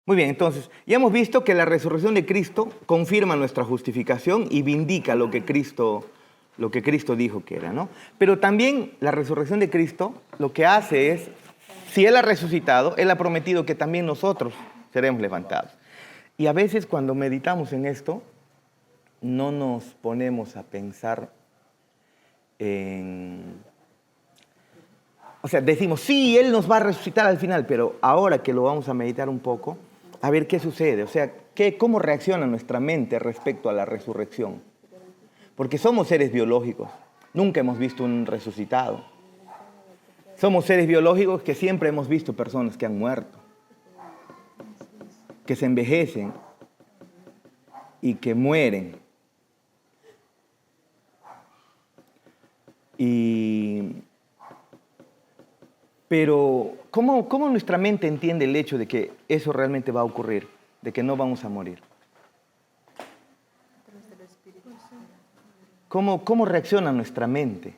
Muy bien, entonces, ya hemos visto que la resurrección de Cristo confirma nuestra justificación y vindica lo que Cristo dijo que era, ¿no? Pero también la resurrección de Cristo lo que hace es, si Él ha resucitado, Él ha prometido que también nosotros seremos levantados. Y a veces cuando meditamos en esto, no nos ponemos a pensar o sea, decimos, sí, Él nos va a resucitar al final, pero ahora que lo vamos a meditar un poco, a ver qué sucede. O sea, cómo reacciona nuestra mente respecto a la resurrección. Porque somos seres biológicos, nunca hemos visto un resucitado. Somos seres biológicos que siempre hemos visto personas que han muerto, que se envejecen y que mueren. Pero, ¿cómo nuestra mente entiende el hecho de que eso realmente va a ocurrir? De que no vamos a morir. ¿Cómo reacciona nuestra mente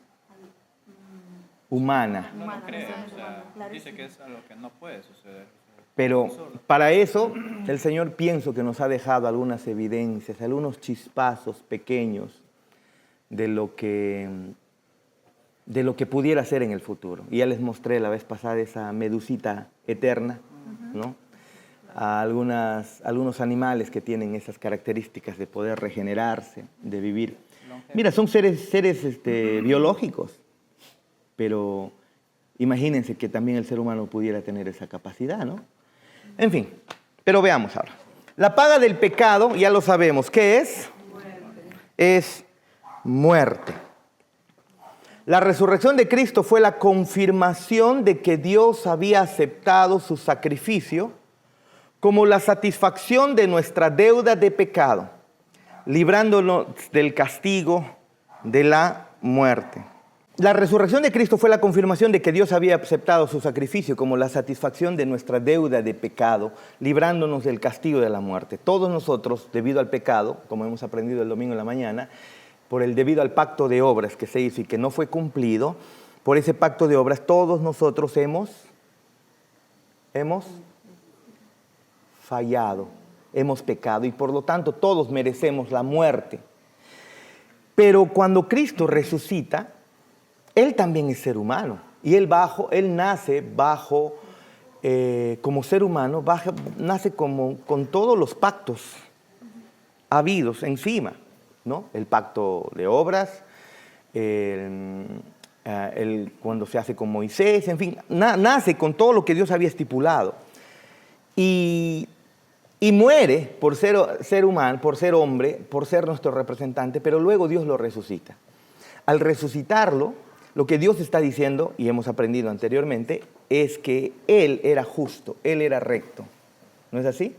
humana? No lo cree, o sea, dice que es algo que no puede suceder. Pero para eso el Señor pienso que nos ha dejado algunas evidencias, algunos chispazos pequeños de lo que pudiera ser en el futuro. Y ya les mostré la vez pasada esa medusita eterna, ¿no? A algunos animales que tienen esas características de poder regenerarse, de vivir. Mira, son seres biológicos, pero imagínense que también el ser humano pudiera tener esa capacidad, ¿no? En fin, pero veamos ahora. La paga del pecado, ya lo sabemos, ¿qué es? Es muerte. La resurrección de Cristo fue la confirmación de que Dios había aceptado su sacrificio como la satisfacción de nuestra deuda de pecado, librándonos del castigo de la muerte. La resurrección de Cristo fue la confirmación de que Dios había aceptado su sacrificio como la satisfacción de nuestra deuda de pecado, librándonos del castigo de la muerte. Todos nosotros, debido al pecado, como hemos aprendido el domingo en la mañana, debido al pacto de obras que se hizo y que no fue cumplido, por ese pacto de obras todos nosotros hemos fallado, hemos pecado y por lo tanto todos merecemos la muerte. Pero cuando Cristo resucita, Él también es ser humano y Él nace como ser humano, nace con todos los pactos habidos encima, ¿no? El pacto de obras, cuando se hace con Moisés, en fin, nace con todo lo que Dios había estipulado. Y muere por ser humano, por ser hombre, por ser nuestro representante, pero luego Dios lo resucita. Al resucitarlo, lo que Dios está diciendo, y hemos aprendido anteriormente, es que Él era justo, Él era recto. ¿No es así?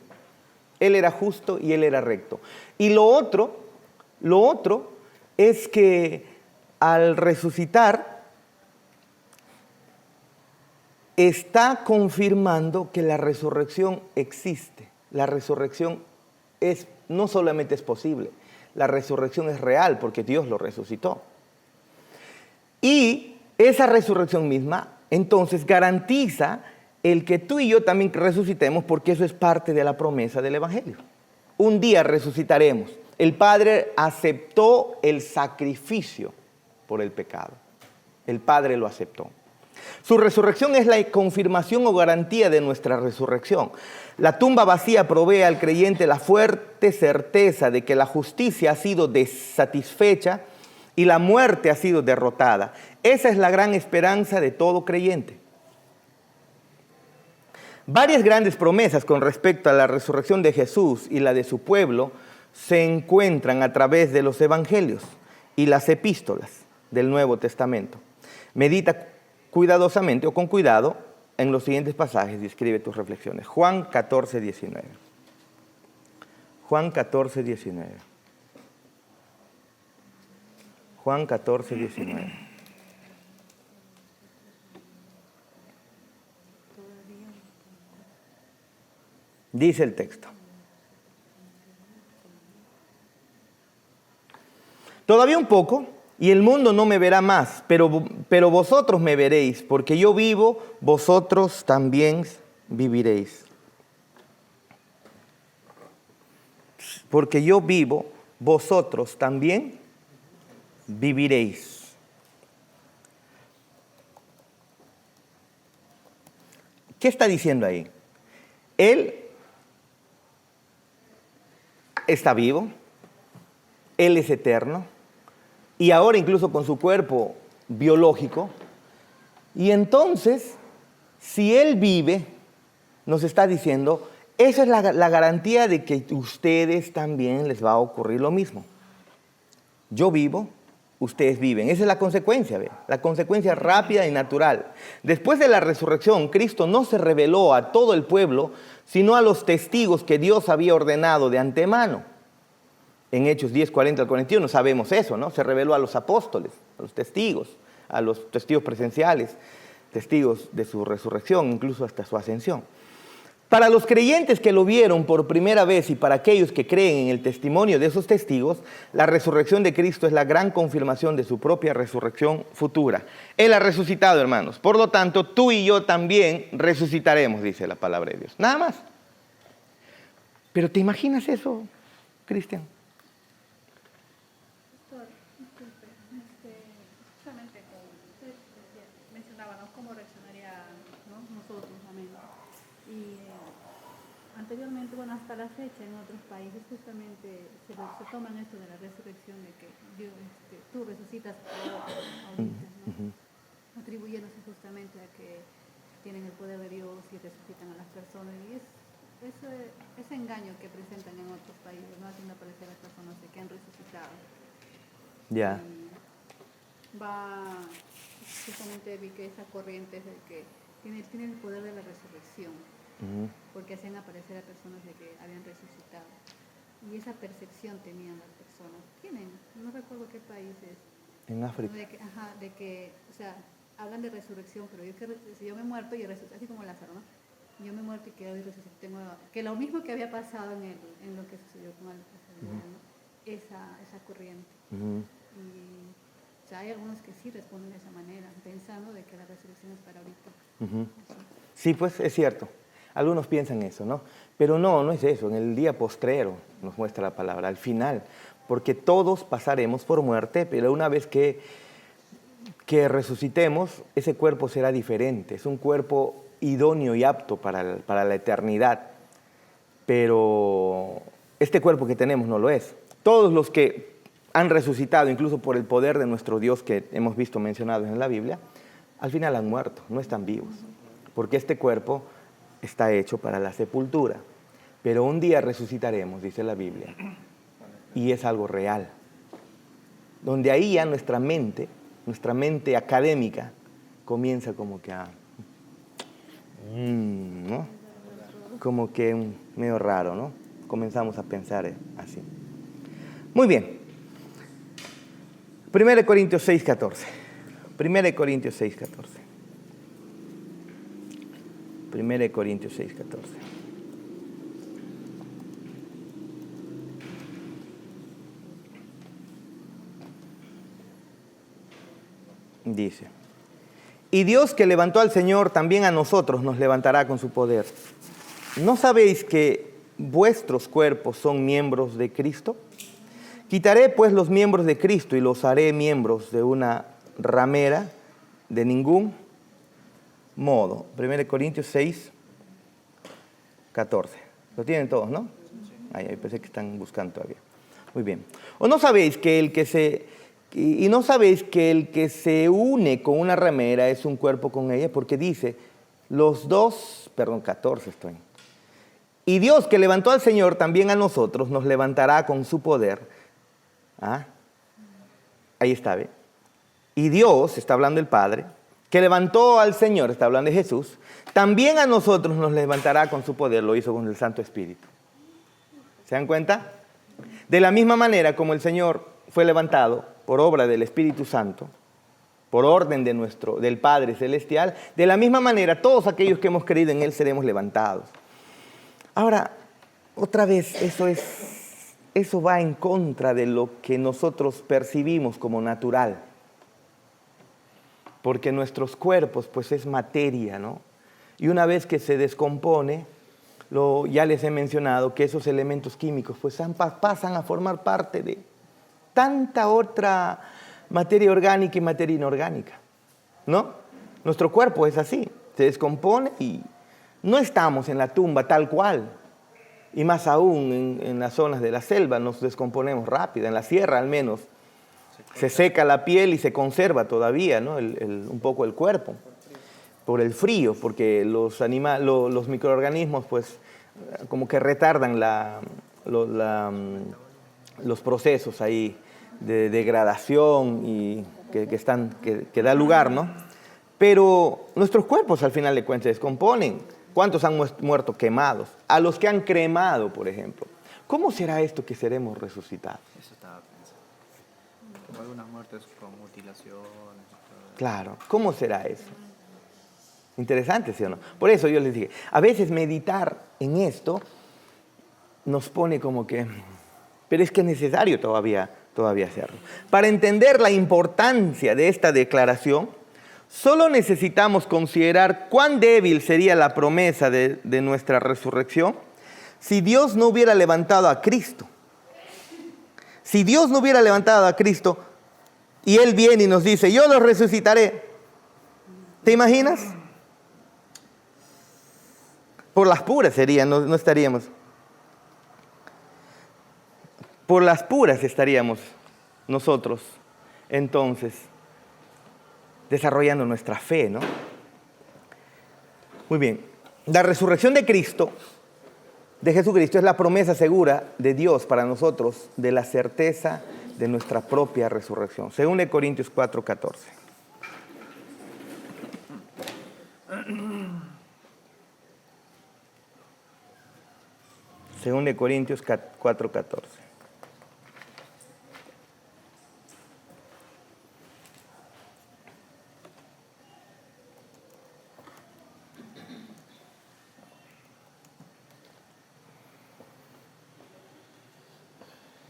Él era justo y Él era recto. Y lo otro es que al resucitar está confirmando que la resurrección existe. La resurrección no solamente es posible, la resurrección es real porque Dios lo resucitó. Y esa resurrección misma entonces garantiza el que tú y yo también resucitemos, porque eso es parte de la promesa del Evangelio. Un día resucitaremos. El Padre aceptó el sacrificio por el pecado. El Padre lo aceptó. Su resurrección es la confirmación o garantía de nuestra resurrección. La tumba vacía provee al creyente la fuerte certeza de que la justicia ha sido satisfecha y la muerte ha sido derrotada. Esa es la gran esperanza de todo creyente. Varias grandes promesas con respecto a la resurrección de Jesús y la de su pueblo se encuentran a través de los evangelios y las epístolas del Nuevo Testamento. Medita cuidadosamente o con cuidado en los siguientes pasajes y escribe tus reflexiones. Juan 14, 19. Juan 14, 19. Juan 14, 19. Dice el texto. Todavía un poco y el mundo no me verá más, pero vosotros me veréis, porque yo vivo, vosotros también viviréis. porque yo vivo, vosotros también viviréis. ¿Qué está diciendo ahí? Él está vivo, Él es eterno, y ahora incluso con su cuerpo biológico. Y entonces, si Él vive, nos está diciendo, esa es la garantía de que a ustedes también les va a ocurrir lo mismo. Yo vivo, ustedes viven. Esa es la consecuencia, ¿ve? La consecuencia rápida y natural. Después de la resurrección, Cristo no se reveló a todo el pueblo, sino a los testigos que Dios había ordenado de antemano. En Hechos 10, 40 al 41 sabemos eso, ¿no? Se reveló a los apóstoles, a los testigos presenciales, testigos de su resurrección, incluso hasta su ascensión. Para los creyentes que lo vieron por primera vez y para aquellos que creen en el testimonio de esos testigos, la resurrección de Cristo es la gran confirmación de su propia resurrección futura. Él ha resucitado, hermanos. Por lo tanto, tú y yo también resucitaremos, dice la palabra de Dios. Nada más. ¿Pero te imaginas eso, Cristian? Justamente como usted mencionaba, ¿no? ¿Cómo reaccionaría, ¿no? nosotros, amén? Y anteriormente, bueno, hasta la fecha en otros países justamente se toman esto de la resurrección, de que Dios, tú resucitas ahorita, ¿no? Atribuyéndose justamente a que tienen el poder de Dios y resucitan a las personas. Y ese engaño que presentan en otros países, ¿no? Haciendo aparecer a las personas de que han resucitado. Ya. Justamente vi que esa corriente es el que tiene el poder de la resurrección, porque hacían aparecer a personas de que habían resucitado. Y esa percepción tenían las personas. No recuerdo qué países. En África. De que, o sea, hablan de resurrección, pero si yo me he muerto y resucito, así como Lázaro, ¿no? Yo me he muerto y quedo y resucito. Que lo mismo que había pasado en lo que sucedió con Alejandro, ¿no? Esa corriente. Y, o sea, hay algunos que sí responden de esa manera, pensando de que la resurrección es para ahorita. Sí, pues es cierto. Algunos piensan eso, ¿no? Pero no es eso. En el día postrero nos muestra la palabra, al final. Porque todos pasaremos por muerte, pero una vez que resucitemos, ese cuerpo será diferente. Es un cuerpo idóneo y apto para la eternidad. Pero este cuerpo que tenemos no lo es. Todos los que han resucitado, incluso por el poder de nuestro Dios que hemos visto mencionados en la Biblia, al final han muerto, no están vivos. Porque este cuerpo está hecho para la sepultura. Pero un día resucitaremos, dice la Biblia. Y es algo real. Donde ahí ya nuestra mente académica comienza como que ¿no? Como que medio raro, ¿no? Comenzamos a pensar así. Muy bien. 1 Corintios 6:14. 1 Corintios 6:14. 1 Corintios 6:14. Dice: y Dios que levantó al Señor, también a nosotros nos levantará con su poder. ¿No sabéis que vuestros cuerpos son miembros de Cristo? Quitaré pues los miembros de Cristo y los haré miembros de una ramera, de ningún modo. 1 Corintios 6, 14. Lo tienen todos, ¿no? Ahí pensé que están buscando todavía. Muy bien. ¿O no sabéis que el que se une con una ramera es un cuerpo con ella? Porque dice, 14 estoy. Y Dios que levantó al Señor, también a nosotros nos levantará con su poder. Ahí está, ¿ve? Y Dios, está hablando el Padre, que levantó al Señor, está hablando de Jesús, también a nosotros nos levantará con su poder, lo hizo con el Santo Espíritu. ¿Se dan cuenta? De la misma manera como el Señor fue levantado por obra del Espíritu Santo, por orden del Padre Celestial, de la misma manera todos aquellos que hemos creído en Él seremos levantados. Ahora, otra vez, eso va en contra de lo que nosotros percibimos como natural. Porque nuestros cuerpos, pues es materia, ¿no? Y una vez que se descompone, ya les he mencionado que esos elementos químicos pues pasan a formar parte de tanta otra materia orgánica y materia inorgánica, ¿no? Nuestro cuerpo es así, se descompone y no estamos en la tumba tal cual. Y más aún en las zonas de la selva nos descomponemos rápido, en la sierra al menos. Se seca la piel y se conserva todavía, ¿no? Un poco el cuerpo, por el frío, porque los microorganismos pues como que retardan los procesos ahí de degradación y que da lugar, ¿no? Pero nuestros cuerpos al final de cuentas se descomponen. ¿Cuántos han muerto quemados? A los que han cremado, por ejemplo. ¿Cómo será esto que seremos resucitados? Eso estaba pensando. Como algunas muertes con mutilaciones. Claro, ¿cómo será eso? Interesante, ¿sí o no? Por eso yo les dije, a veces meditar en esto nos pone como que... Pero es que es necesario todavía hacerlo. Para entender la importancia de esta declaración, solo necesitamos considerar cuán débil sería la promesa de nuestra resurrección si Dios no hubiera levantado a Cristo. Si Dios no hubiera levantado a Cristo y Él viene y nos dice, yo los resucitaré. ¿Te imaginas? Por las puras sería, no estaríamos. Por las puras estaríamos nosotros, entonces, desarrollando nuestra fe, ¿no? Muy bien. La resurrección de Cristo, de Jesucristo, es la promesa segura de Dios para nosotros de la certeza de nuestra propia resurrección. Según de Corintios 4:14. Según de Corintios 4:14.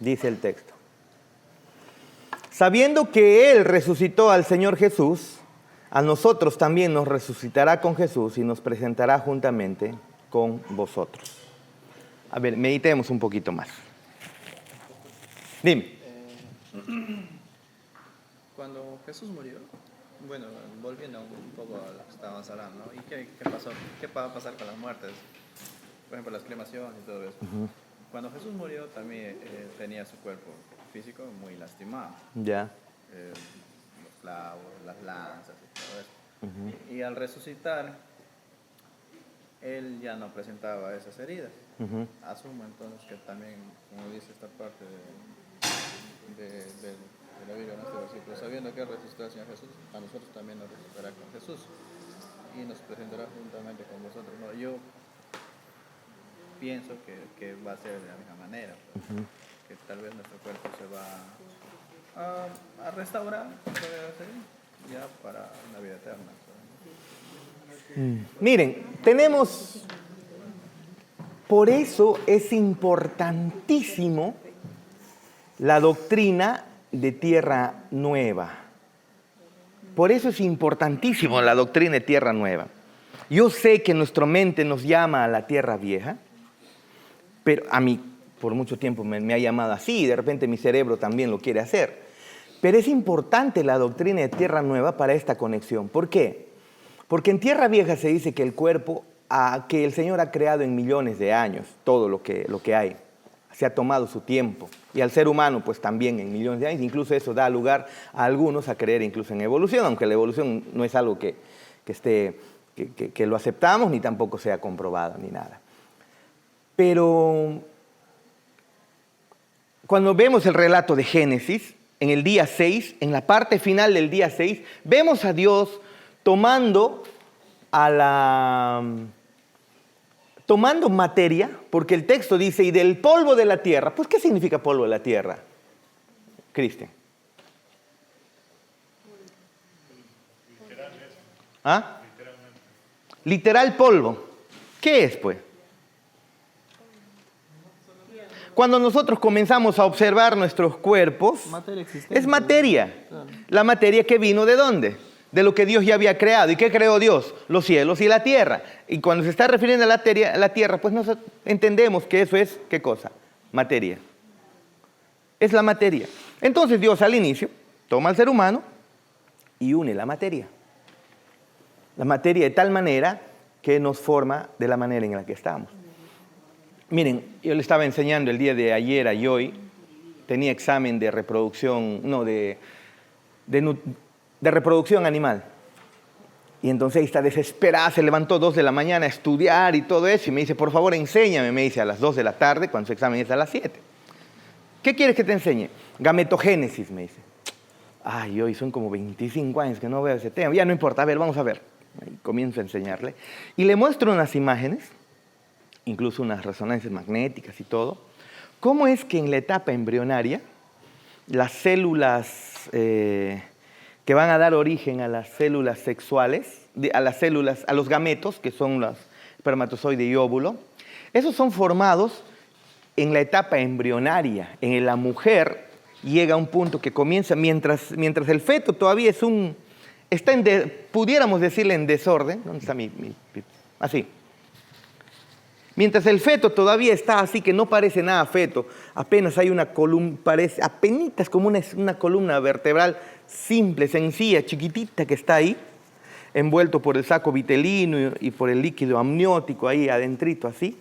Dice el texto. Sabiendo que Él resucitó al Señor Jesús, a nosotros también nos resucitará con Jesús y nos presentará juntamente con vosotros. A ver, meditemos un poquito más. Dime. Cuando Jesús murió, bueno, volviendo un poco a lo que estábamos hablando, ¿no? ¿Y qué pasó? ¿Qué va a pasar con las muertes? Por ejemplo, las cremaciones y todo eso. Cuando Jesús murió también tenía su cuerpo físico muy lastimado. Ya. Los clavos, las lanzas y todo eso. Y al resucitar, Él ya no presentaba esas heridas. Asumo entonces que también, como dice esta parte de la Biblia, en este versículo, sabiendo que resucitó al Señor Jesús, a nosotros también nos resucitará con Jesús y nos presentará juntamente con vosotros. ¿No? Yo pienso que va a ser de la misma manera, que tal vez nuestro cuerpo se va a restaurar, ya para una vida eterna. Miren, tenemos, por eso es importantísimo la doctrina de tierra nueva. Por eso es importantísimo la doctrina de tierra nueva. Yo sé que nuestra mente nos llama a la tierra vieja, pero a mí por mucho tiempo me ha llamado así y de repente mi cerebro también lo quiere hacer. Pero es importante la doctrina de tierra nueva para esta conexión. ¿Por qué? Porque en tierra vieja se dice que el cuerpo que el Señor ha creado en millones de años, todo lo que hay, se ha tomado su tiempo. Y al ser humano pues también en millones de años, incluso eso da lugar a algunos a creer incluso en evolución, aunque la evolución no es algo que lo aceptamos ni tampoco sea comprobado ni nada. Pero cuando vemos el relato de Génesis, en el día 6, en la parte final del día 6, vemos a Dios tomando materia, porque el texto dice, y del polvo de la tierra. Pues, ¿qué significa polvo de la tierra, Cristian? ¿Ah? Literal polvo. ¿Qué es, pues? Cuando nosotros comenzamos a observar nuestros cuerpos, es materia. Claro. La materia que vino ¿de dónde? de lo que Dios ya había creado. ¿Y qué creó Dios? Los cielos y la tierra. Y cuando se está refiriendo a la tierra, pues nosotros entendemos que eso es, ¿qué cosa? Materia. Es la materia. Entonces Dios al inicio toma al ser humano y une la materia. La materia de tal manera que nos forma de la manera en la que estamos. Miren, yo le estaba enseñando el día de ayer y hoy, tenía examen de reproducción, de reproducción animal. Y entonces está desesperada, se levantó 2 de la mañana a estudiar y todo eso, y me dice, por favor, enséñame, me dice, a las 2 de la tarde, cuando su examen es a las 7. ¿Qué quieres que te enseñe? Gametogénesis, me dice. Ay, hoy son como 25 años que no veo ese tema. Ya no importa, a ver, vamos a ver. Y comienzo a enseñarle. Y le muestro unas imágenes, incluso unas resonancias magnéticas y todo. ¿Cómo es que en la etapa embrionaria, las células que van a dar origen a las células sexuales, a los gametos, que son los espermatozoide y óvulo, esos son formados en la etapa embrionaria? En la mujer llega a un punto que comienza, mientras el feto todavía está pudiéramos decirle en desorden. ¿Dónde está así? Mientras el feto todavía está así, que no parece nada feto, apenas hay una columna, parece apenitas como una columna vertebral simple, sencilla, chiquitita que está ahí, envuelto por el saco vitelino y por el líquido amniótico ahí adentrito, así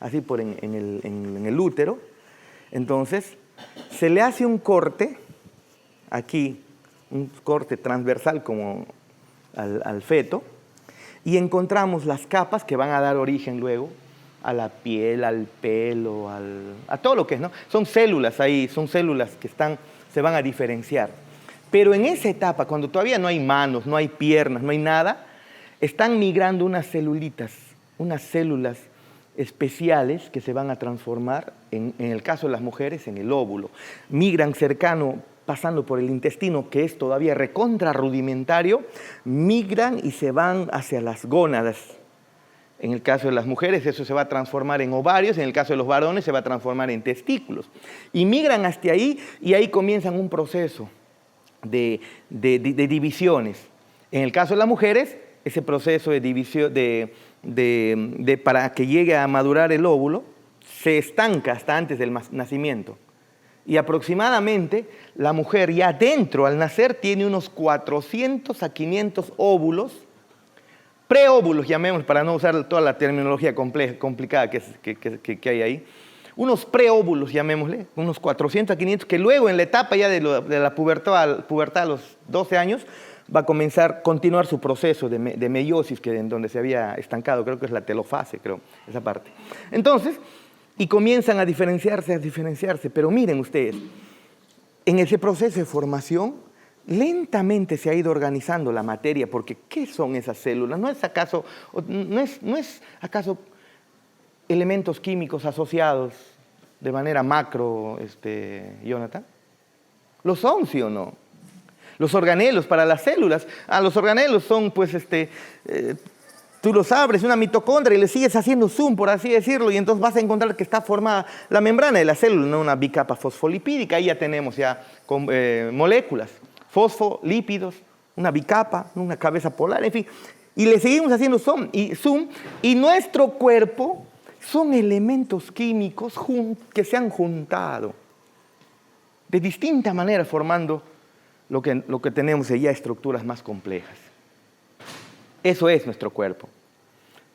en el útero. Entonces, se le hace un corte, aquí, un corte transversal como al feto, y encontramos las capas que van a dar origen luego a la piel, al pelo, a todo lo que es, ¿no? Son células ahí, son células que se van a diferenciar. Pero en esa etapa, cuando todavía no hay manos, no hay piernas, no hay nada, están migrando unas celulitas, unas células especiales que se van a transformar, en el caso de las mujeres, en el óvulo. Migran cercano, pasando por el intestino, que es todavía recontra rudimentario, migran y se van hacia las gónadas. En el caso de las mujeres eso se va a transformar en ovarios, en el caso de los varones se va a transformar en testículos. Y migran hasta ahí y ahí comienzan un proceso de divisiones. En el caso de las mujeres, ese proceso de división, para que llegue a madurar el óvulo, se estanca hasta antes del nacimiento. Y aproximadamente la mujer ya dentro, al nacer, tiene unos 400 a 500 óvulos, preóvulos, llamemos, para no usar toda la terminología complicada que hay ahí, unos preóvulos, llamémosle, unos 400 a 500, que luego en la etapa ya de la pubertad a los 12 años, va a continuar su proceso de meiosis, en donde se había estancado, creo que es la telofase, esa parte. Entonces, y comienzan a diferenciarse, pero miren ustedes, en ese proceso de formación, lentamente se ha ido organizando la materia, porque ¿qué son esas células? ¿No es acaso elementos químicos asociados de manera macro, Jonathan? ¿Lo son, sí o no? Los organelos para las células. Los organelos son, pues, tú los abres, una mitocondria, y le sigues haciendo zoom, por así decirlo, y entonces vas a encontrar que está formada la membrana de la célula, ¿no? Una bicapa fosfolipídica. Ahí ya tenemos moléculas, fosfolípidos, una bicapa, una cabeza polar, en fin. Y le seguimos haciendo zoom, y nuestro cuerpo son elementos químicos que se han juntado de distinta manera, formando lo que tenemos ya estructuras más complejas. Eso es nuestro cuerpo.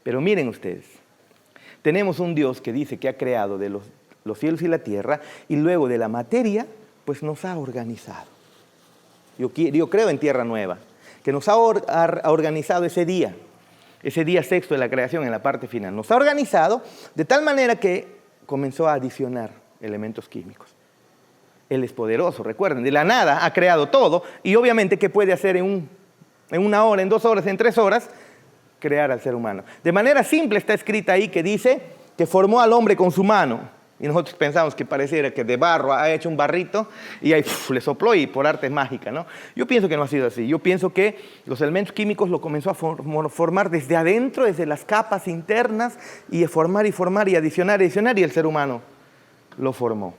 Pero miren ustedes, tenemos un Dios que dice que ha creado de los cielos y la tierra, y luego de la materia, pues nos ha organizado. Yo creo en tierra nueva, que nos ha organizado ese día sexto de la creación en la parte final. Nos ha organizado de tal manera que comenzó a adicionar elementos químicos. Él es poderoso, recuerden, de la nada ha creado todo, y obviamente, ¿qué puede hacer en una hora, en 2 horas, en 3 horas? Crear al ser humano. De manera simple está escrita ahí que dice que formó al hombre con su mano. Y nosotros pensamos que pareciera que de barro ha hecho un barrito y ahí le sopló y por arte mágica, ¿no? Yo pienso que no ha sido así. Yo pienso que los elementos químicos lo comenzó a formar desde adentro, desde las capas internas, y a formar y adicionar, y el ser humano lo formó.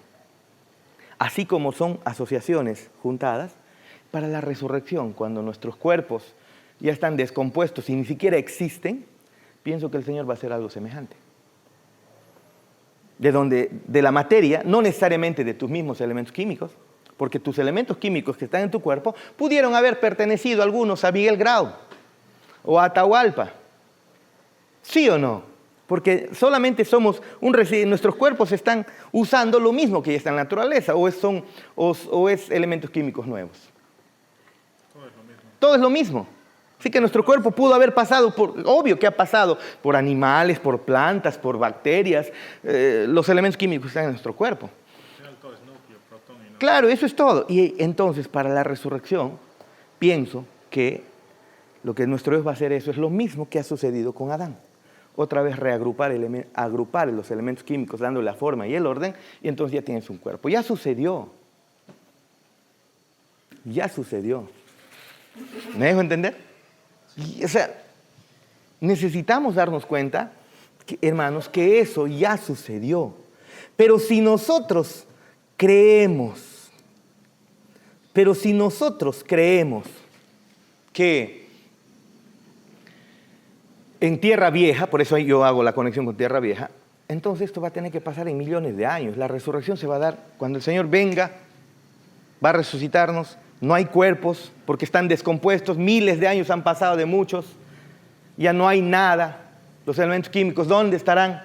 Así como son asociaciones juntadas, para la resurrección, cuando nuestros cuerpos ya están descompuestos y ni siquiera existen, pienso que el Señor va a hacer algo semejante. De la materia, no necesariamente de tus mismos elementos químicos, porque tus elementos químicos que están en tu cuerpo pudieron haber pertenecido algunos a Miguel Grau o a Atahualpa. ¿Sí o no? Porque solamente somos nuestros cuerpos están usando lo mismo que ya está en la naturaleza, o es elementos químicos nuevos. Todo es lo mismo. Todo es lo mismo. Así que nuestro cuerpo pudo haber pasado obvio que ha pasado por animales, por plantas, por bacterias, los elementos químicos están en nuestro cuerpo. Al final todo es núcleo, protón y núcleo. Claro, eso es todo. Y entonces, para la resurrección, pienso que lo que nuestro Dios va a hacer eso es lo mismo que ha sucedido con Adán. Otra vez agrupar los elementos químicos, dándole la forma y el orden, y entonces ya tienes un cuerpo. Ya sucedió. Ya sucedió. ¿Me dejo entender? O sea, necesitamos darnos cuenta, hermanos, que eso ya sucedió. Pero si nosotros creemos que en tierra vieja, por eso yo hago la conexión con tierra vieja, entonces esto va a tener que pasar en millones de años. La resurrección se va a dar cuando el Señor venga, va a resucitarnos. No hay cuerpos porque están descompuestos, miles de años han pasado de muchos, ya no hay nada. Los elementos químicos, ¿dónde estarán?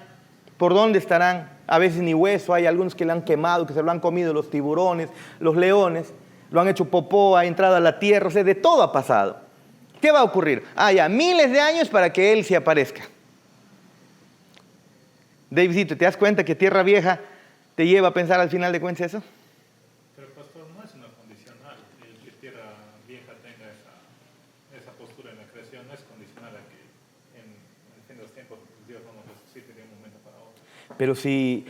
¿Por dónde estarán? A veces ni hueso, hay algunos que lo han quemado, que se lo han comido los tiburones, los leones, lo han hecho popó, ha entrado a la tierra, o sea, de todo ha pasado. ¿Qué va a ocurrir? Ya miles de años para que Él se aparezca. Davidito, ¿te das cuenta que tierra vieja te lleva a pensar al final de cuentas eso? Pero pastor, no es una condicional el que tierra vieja tenga esa postura en la creación, no es condicional a que en el fin de los tiempos Dios no nos resucite de un momento para otro. Pero si...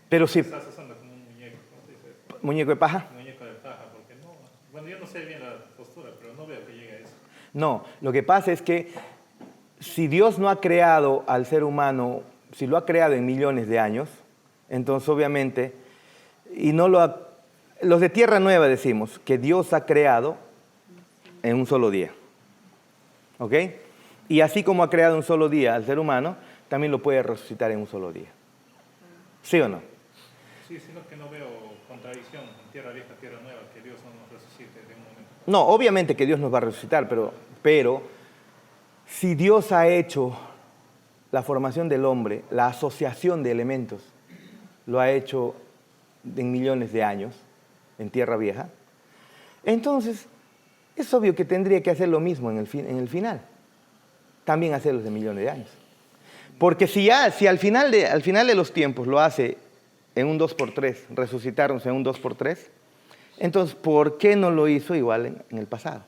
Pero estás usando como un muñeco, ¿cómo se dice? ¿Muñeco de paja? Muñeco de paja, porque no... Bueno, yo no sé bien la postura, pero no veo que llegue a eso. No, lo que pasa es que si Dios no ha creado al ser humano, si lo ha creado en millones de años, entonces obviamente, los de Tierra Nueva decimos que Dios ha creado en un solo día. ¿Ok? Y así como ha creado en un solo día al ser humano, también lo puede resucitar en un solo día. ¿Sí o no? Sí, sino que no veo contradicción en tierra vieja, tierra nueva, que Dios no nos resucite de un momento. No, obviamente que Dios nos va a resucitar, pero si Dios ha hecho la formación del hombre, la asociación de elementos, lo ha hecho en millones de años, en tierra vieja, entonces es obvio que tendría que hacer lo mismo en el final. También hacerlo de millones de años. Porque si al final de los tiempos lo hace en un 2x3, resucitarnos en un 2x3, entonces, ¿por qué no lo hizo igual en el pasado?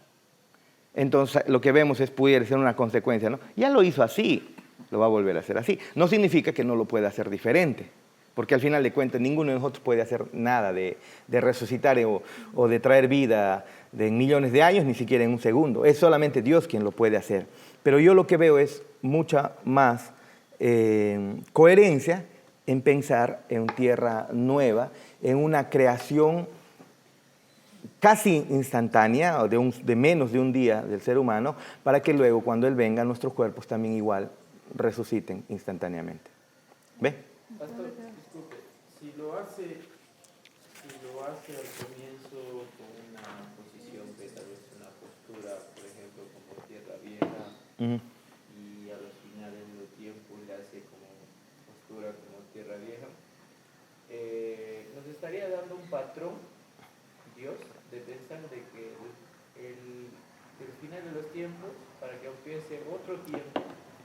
Entonces, lo que vemos pudiera ser una consecuencia, ¿no? Ya lo hizo así, lo va a volver a hacer así. No significa que no lo pueda hacer diferente, porque al final de cuentas ninguno de nosotros puede hacer nada de resucitar o de traer vida en millones de años, ni siquiera en un segundo. Es solamente Dios quien lo puede hacer. Pero yo lo que veo es mucha más coherencia en pensar en tierra nueva, en una creación casi instantánea, o de menos de un día del ser humano, para que luego cuando Él venga nuestros cuerpos también igual resuciten instantáneamente. ¿Ve? Pastor, disculpe, si lo hace al comienzo con una posición que tal vez una postura, por ejemplo, como tierra vieja, y a los finales de los tiempos le hace como postura como tierra vieja, nos estaría dando un patrón, Dios, de pensar de que el final de los tiempos, para que empiece otro tiempo,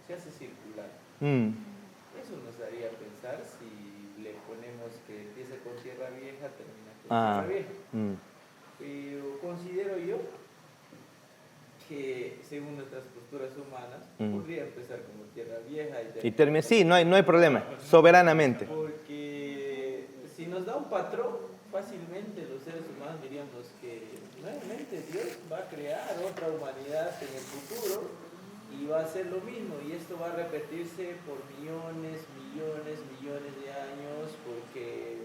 se hace circular. Eso nos haría pensar si le ponemos que empiece con tierra vieja, termina con tierra vieja. Pero considero yo que según nuestras posturas humanas, podría empezar como tierra vieja y terminar. Sí, no hay problema, soberanamente. Porque si nos da un patrón, fácilmente los seres humanos diríamos que nuevamente Dios va a crear otra humanidad en el futuro y va a hacer lo mismo, y esto va a repetirse por millones de años, porque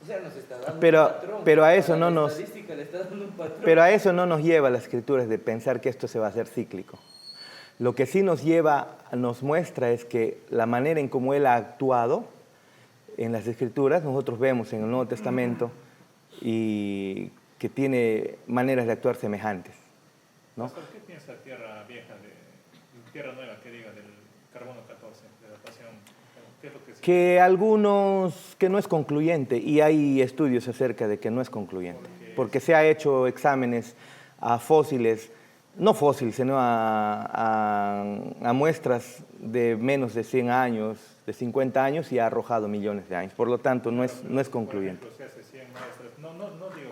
O sea, nos está dando Pero- un patrón. pero a eso Para no la nos- estadística le está dando un patrón. Pero a eso no nos lleva las escrituras de pensar que esto se va a hacer cíclico. Lo que sí nos lleva, nos muestra es que la manera en cómo Él ha actuado en las escrituras, nosotros vemos en el Nuevo Testamento y que tiene maneras de actuar semejantes, ¿no? Pastor, ¿qué piensa Tierra Vieja, Tierra Nueva, que diga, del carbono 14, de datación? ¿Qué es lo que se... Que algunos, que no es concluyente, y hay estudios acerca de que no es concluyente, porque se ha hecho exámenes a fósiles, no fósiles, sino a muestras de menos de 100 años, de 50 años, y ha arrojado millones de años. Por lo tanto, no es concluyente. Por ejemplo, se hace 100 maestras. No digo,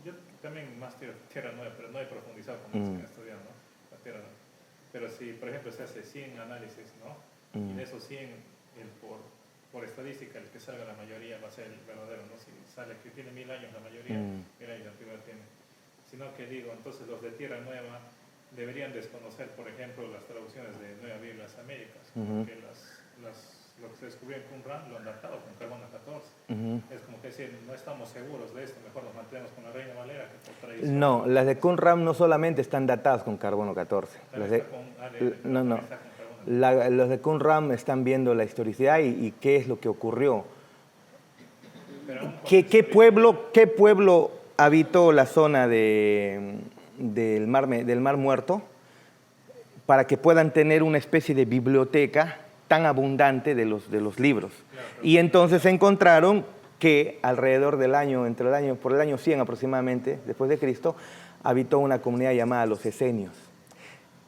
yo también más Tierra Nueva, pero no he profundizado como se ha estudiado, ¿no? La Tierra Nueva. Pero si, por ejemplo, se hace 100 análisis, ¿no? Y de esos 100, por estadística, el que salga la mayoría va a ser el verdadero, ¿no? Si sale que tiene 1000 años la mayoría, 1000 años de antigüedad tiene. Sino que digo, entonces los de Tierra Nueva deberían desconocer, por ejemplo, las traducciones de Nueva Biblia a las Américas, porque lo que se descubrió en Qumran lo han datado con carbono 14. Es como que decir, no estamos seguros de esto, mejor nos mantenemos con la Reina Valera que por tradición. No, las de Qumran no solamente están datadas con carbono 14. Las de, no. Los de Qumran están viendo la historicidad y qué es lo que ocurrió. ¿Qué pueblo habitó la zona del Mar Muerto para que puedan tener una especie de biblioteca tan abundante de los libros? Y entonces encontraron que alrededor por el año 100 aproximadamente, después de Cristo, habitó una comunidad llamada los esenios.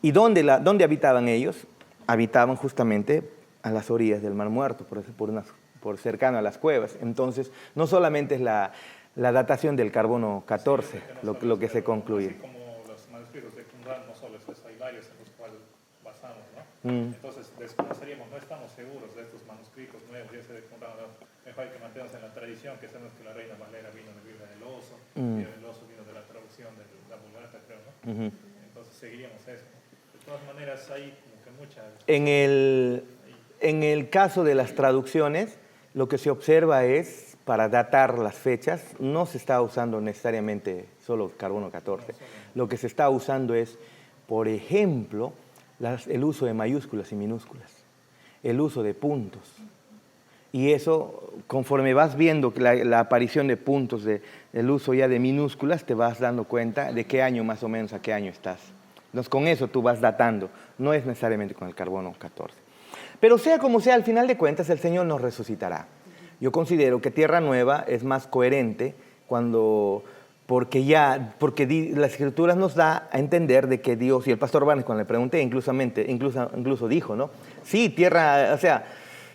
¿Y dónde habitaban ellos? Habitaban justamente a las orillas del Mar Muerto, por cercano a las cuevas. Entonces, no solamente es la datación del carbono 14 lo que se concluye. Así como los manuscritos de Qumran, no solo es eso, hay varios en los cuales basamos, ¿no? Entonces, desconoceríamos, no estamos seguros de estos manuscritos nuevos, ya sea de Qumran, ¿no? Mejor hay que mantenernos en la tradición, que sabemos que la Reina Valera vino de la Biblia del Oso, y el Oso vino de la traducción de la Vulgata, creo, ¿no? Entonces, seguiríamos eso. De todas maneras, hay como que muchas... En el caso de las traducciones, lo que se observa es, para datar las fechas, no se está usando necesariamente solo carbono 14. Lo que se está usando es, por ejemplo, el uso de mayúsculas y minúsculas, el uso de puntos. Y eso, conforme vas viendo la aparición de puntos, el uso ya de minúsculas, te vas dando cuenta de qué año más o menos a qué año estás. Entonces, con eso tú vas datando, no es necesariamente con el carbono 14. Pero sea como sea, al final de cuentas, el Señor nos resucitará. Yo considero que Tierra Nueva es más coherente porque las Escrituras nos da a entender de que Dios, y el pastor Barnes cuando le pregunté, incluso dijo, ¿no? Sí, tierra, o sea,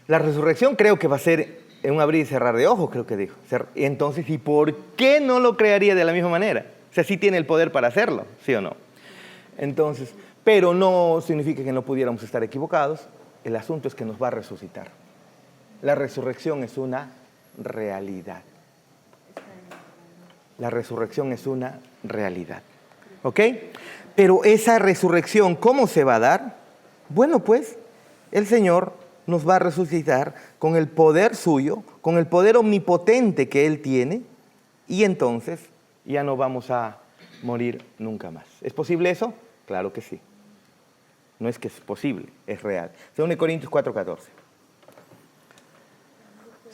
la resurrección creo que va a ser en un abrir y cerrar de ojos, creo que dijo. Entonces, ¿y por qué no lo crearía de la misma manera? O sea, sí tiene el poder para hacerlo, ¿sí o no? Entonces, pero no significa que no pudiéramos estar equivocados. El asunto es que nos va a resucitar. La resurrección es una realidad. La resurrección es una realidad. ¿Ok? Pero esa resurrección, ¿cómo se va a dar? Bueno, pues, el Señor nos va a resucitar con el poder suyo, con el poder omnipotente que Él tiene, y entonces ya no vamos a morir nunca más. ¿Es posible eso? Claro que sí. No es que es posible, es real. 2 Corintios 4:14.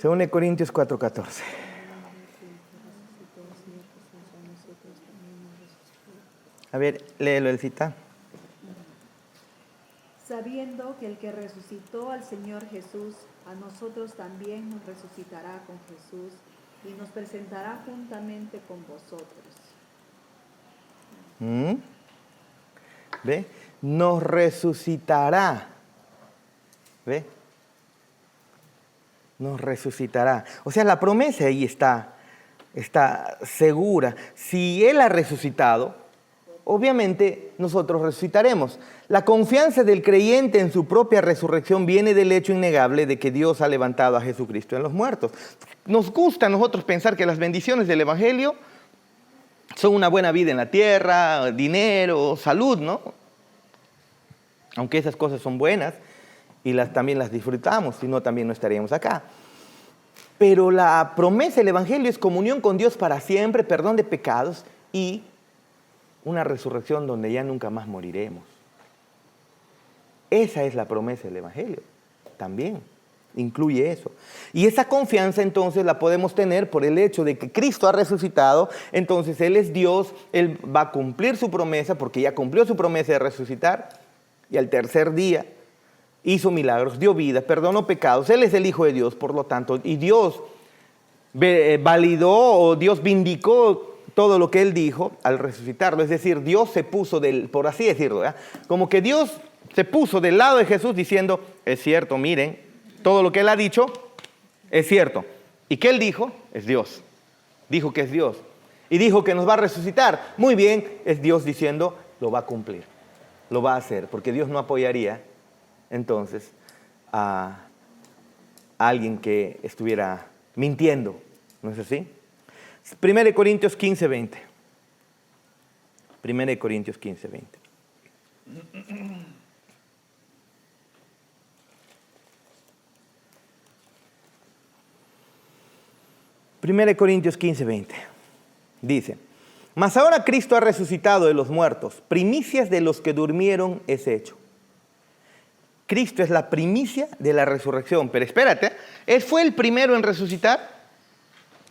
2 Corintios 4:14. A ver, léelo, el cita. Sabiendo que el que resucitó al Señor Jesús, a nosotros también nos resucitará con Jesús y nos presentará juntamente con vosotros. ¿Ve? Nos resucitará. ¿Ve? Nos resucitará. O sea, la promesa ahí está segura. Si Él ha resucitado, obviamente nosotros resucitaremos. La confianza del creyente en su propia resurrección viene del hecho innegable de que Dios ha levantado a Jesucristo en los muertos. Nos gusta a nosotros pensar que las bendiciones del Evangelio son una buena vida en la tierra, dinero, salud, ¿no? Aunque esas cosas son buenas y también las disfrutamos, si no también no estaríamos acá. Pero la promesa del Evangelio es comunión con Dios para siempre, perdón de pecados y una resurrección donde ya nunca más moriremos. Esa es la promesa del Evangelio. También incluye eso. Y esa confianza entonces la podemos tener por el hecho de que Cristo ha resucitado. Entonces Él es Dios, Él va a cumplir su promesa porque ya cumplió su promesa de resucitar. Y al tercer día hizo milagros, dio vida, perdonó pecados. Él es el Hijo de Dios, por lo tanto. Y Dios validó o Dios vindicó todo lo que Él dijo al resucitarlo. Es decir, Dios se puso, por así decirlo, ¿verdad? Como que Dios se puso del lado de Jesús diciendo, es cierto, miren, todo lo que Él ha dicho es cierto. ¿Y qué Él dijo? Es Dios. Dijo que es Dios. Y dijo que nos va a resucitar. Muy bien, es Dios diciendo, lo va a cumplir. Lo va a hacer, porque Dios no apoyaría entonces a alguien que estuviera mintiendo. ¿No es así? 1 Corintios 15, 20. 1 Corintios 15, 20. Primera Corintios 15, 20. Dice, mas ahora Cristo ha resucitado de los muertos, primicias de los que durmieron es hecho. Cristo es la primicia de la resurrección. Pero espérate, Él fue el primero en resucitar.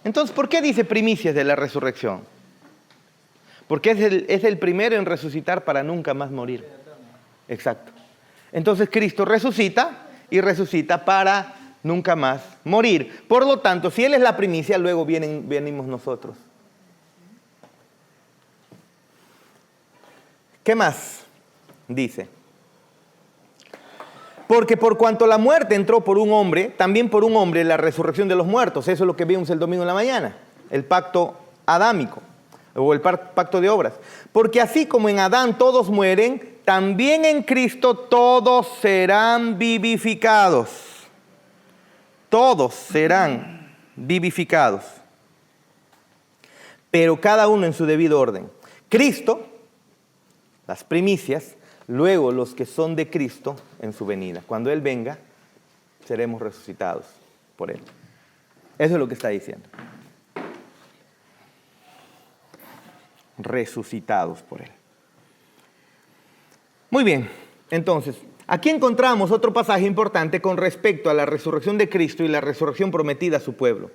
Entonces, ¿por qué dice primicias de la resurrección? Porque es el primero en resucitar para nunca más morir. Exacto. Entonces Cristo resucita y resucita para nunca más morir. Por lo tanto, si Él es la primicia, luego venimos nosotros. ¿Qué más dice? Porque por cuanto la muerte entró por un hombre, también por un hombre la resurrección de los muertos. Eso es lo que vimos el domingo en la mañana. El pacto adámico o el pacto de obras. Porque así como en Adán todos mueren, también en Cristo todos serán vivificados. Todos serán vivificados. Pero cada uno en su debido orden. Cristo, las primicias, luego los que son de Cristo en su venida. Cuando Él venga, seremos resucitados por Él. Eso es lo que está diciendo. Resucitados por Él. Muy bien, entonces, aquí encontramos otro pasaje importante con respecto a la resurrección de Cristo y la resurrección prometida a su pueblo.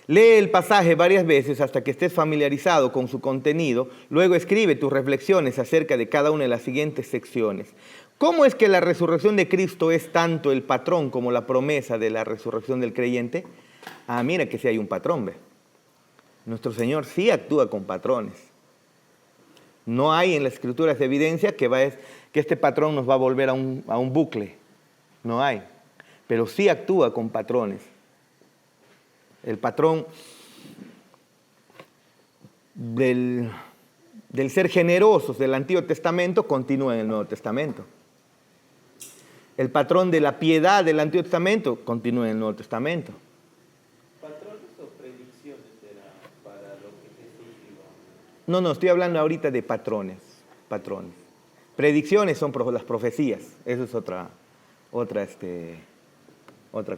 Lee el pasaje varias veces hasta que estés familiarizado con su contenido. Luego escribe tus reflexiones acerca de cada una de las siguientes secciones. ¿Cómo es que la resurrección de Cristo es tanto el patrón como la promesa de la resurrección del creyente? Ah, mira que sí hay un patrón, ¿ve? Nuestro Señor sí actúa con patrones. No hay en las Escrituras evidencia que este patrón nos va a volver a un bucle. No hay. Pero sí actúa con patrones. El patrón del ser generosos del Antiguo Testamento continúa en el Nuevo Testamento. El patrón de la piedad del Antiguo Testamento continúa en el Nuevo Testamento. ¿Patrones o predicciones para lo que Jesús iba? No, estoy hablando ahorita de patrones. Predicciones son las profecías. Eso es otra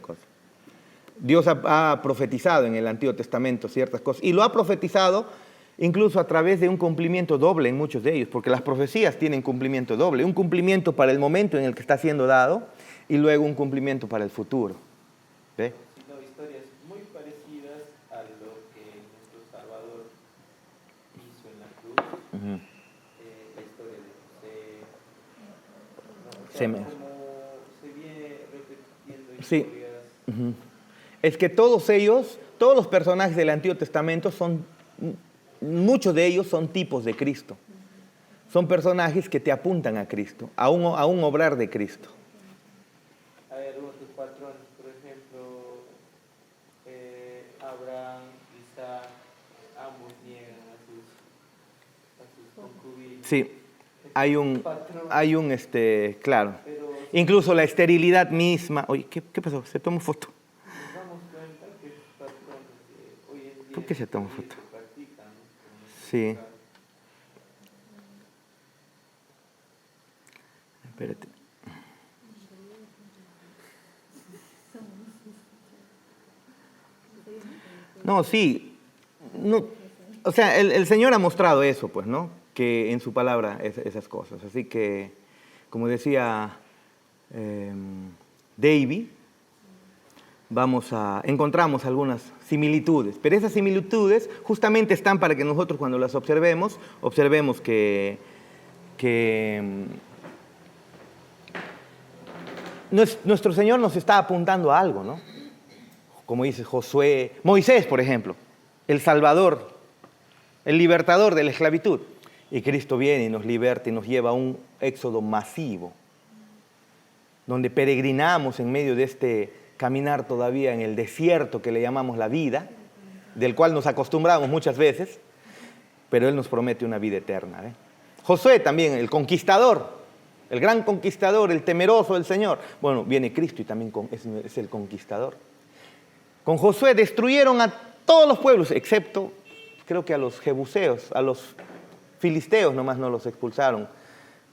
cosa. Dios ha profetizado en el Antiguo Testamento ciertas cosas. Y lo ha profetizado incluso a través de un cumplimiento doble en muchos de ellos. Porque las profecías tienen cumplimiento doble. Un cumplimiento para el momento en el que está siendo dado y luego un cumplimiento para el futuro. ¿Ve? No, historias muy parecidas a lo que nuestro Salvador hizo en la cruz. Uh-huh. La historia de José. Como se viene repitiendo sí. historias. Uh-huh. Es que todos los personajes del Antiguo Testamento muchos de ellos son tipos de Cristo. Son personajes que te apuntan a Cristo, a un obrar de Cristo. Hay algunos patrones, por ejemplo, Abraham, Isaac, ambos niegan a sus concubinas. Sí, hay un claro. Pero incluso la esterilidad misma. Oye, ¿qué pasó? Se tomó foto. nos damos cuenta que esos patrones hoy en día ¿Por qué se toma foto? se practican. Sí. Espérate. No, sí. No, o sea, el Señor ha mostrado eso, pues, ¿no? Que en su palabra esas cosas. Así que, como decía Davy, encontramos algunas similitudes. Pero esas similitudes justamente están para que nosotros cuando las observemos que nuestro Señor nos está apuntando a algo, ¿no? Como dice Josué, Moisés, por ejemplo, el Salvador, el libertador de la esclavitud. Y Cristo viene y nos liberta y nos lleva a un éxodo masivo, donde peregrinamos en medio de este caminar todavía en el desierto que le llamamos la vida, del cual nos acostumbramos muchas veces, pero Él nos promete una vida eterna. Josué también, el conquistador, el gran conquistador, el temeroso del Señor. Bueno, viene Cristo y también es el conquistador. Con Josué destruyeron a todos los pueblos, excepto, creo que a los jebuseos, a los filisteos nomás no los expulsaron.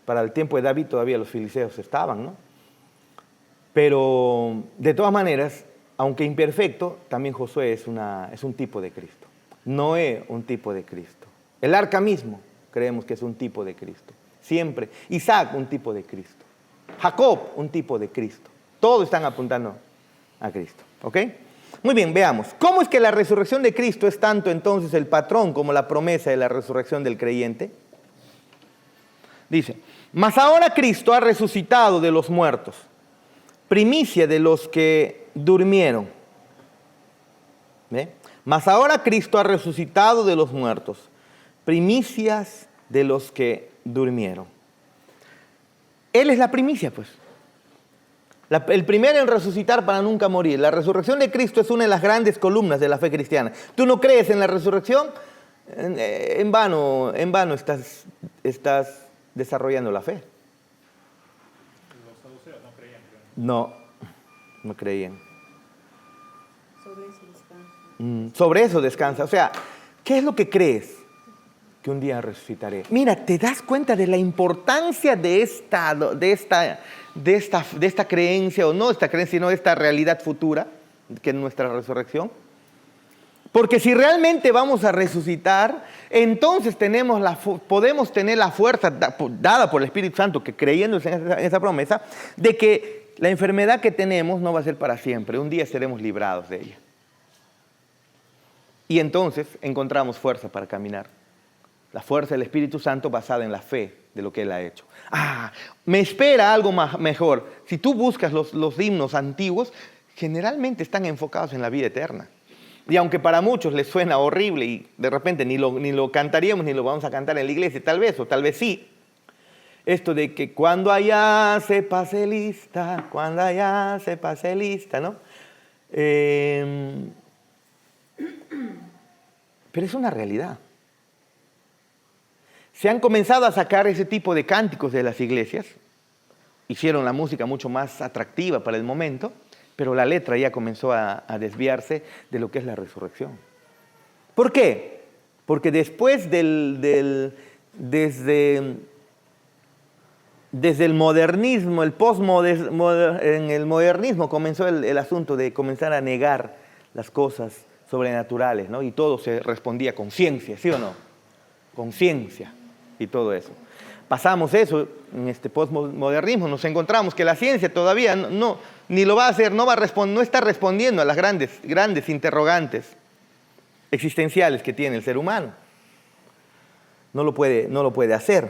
Para el tiempo de David todavía los filisteos estaban, ¿no? Pero, de todas maneras, aunque imperfecto, también Josué es un tipo de Cristo. Noé, un tipo de Cristo. El arca mismo, creemos que es un tipo de Cristo. Siempre. Isaac, un tipo de Cristo. Jacob, un tipo de Cristo. Todos están apuntando a Cristo. ¿Ok? Muy bien, veamos. ¿Cómo es que la resurrección de Cristo es tanto entonces el patrón como la promesa de la resurrección del creyente? Dice, mas ahora Cristo ha resucitado de los muertos, primicia de los que durmieron. ¿Ve? Mas ahora Cristo ha resucitado de los muertos, primicias de los que durmieron. Él es la primicia, pues. El primero en resucitar para nunca morir. La resurrección de Cristo es una de las grandes columnas de la fe cristiana. ¿Tú no crees en la resurrección? En vano estás desarrollando la fe. Los saduceos no creían. No creían. Sobre eso descansa. Sobre eso descansa. O sea, ¿qué es lo que crees? Que un día resucitaré. Mira, ¿te das cuenta de la importancia de esta creencia, o no esta creencia, sino de esta realidad futura, que es nuestra resurrección? Porque si realmente vamos a resucitar, entonces podemos tener la fuerza dada por el Espíritu Santo, que creyendo en esa promesa, de que la enfermedad que tenemos no va a ser para siempre. Un día seremos librados de ella. Y entonces encontramos fuerza para caminar. La fuerza del Espíritu Santo basada en la fe de lo que Él ha hecho. Me espera algo mejor. Si tú buscas los himnos antiguos, generalmente están enfocados en la vida eterna. Y aunque para muchos les suena horrible y de repente ni lo cantaríamos ni lo vamos a cantar en la iglesia, tal vez, o tal vez sí. Esto de que cuando allá se pase lista, ¿no? Pero es una realidad. Se han comenzado a sacar ese tipo de cánticos de las iglesias. Hicieron la música mucho más atractiva para el momento, pero la letra ya comenzó a desviarse de lo que es la resurrección. ¿Por qué? Porque después desde el modernismo, en el modernismo comenzó el asunto de comenzar a negar las cosas sobrenaturales, ¿no? Y todo se respondía con ciencia, ¿sí o no? Con ciencia y todo eso. Pasamos eso en este postmodernismo, nos encontramos que la ciencia todavía ni lo va a hacer, no está respondiendo a las grandes interrogantes existenciales que tiene el ser humano. No lo puede hacer.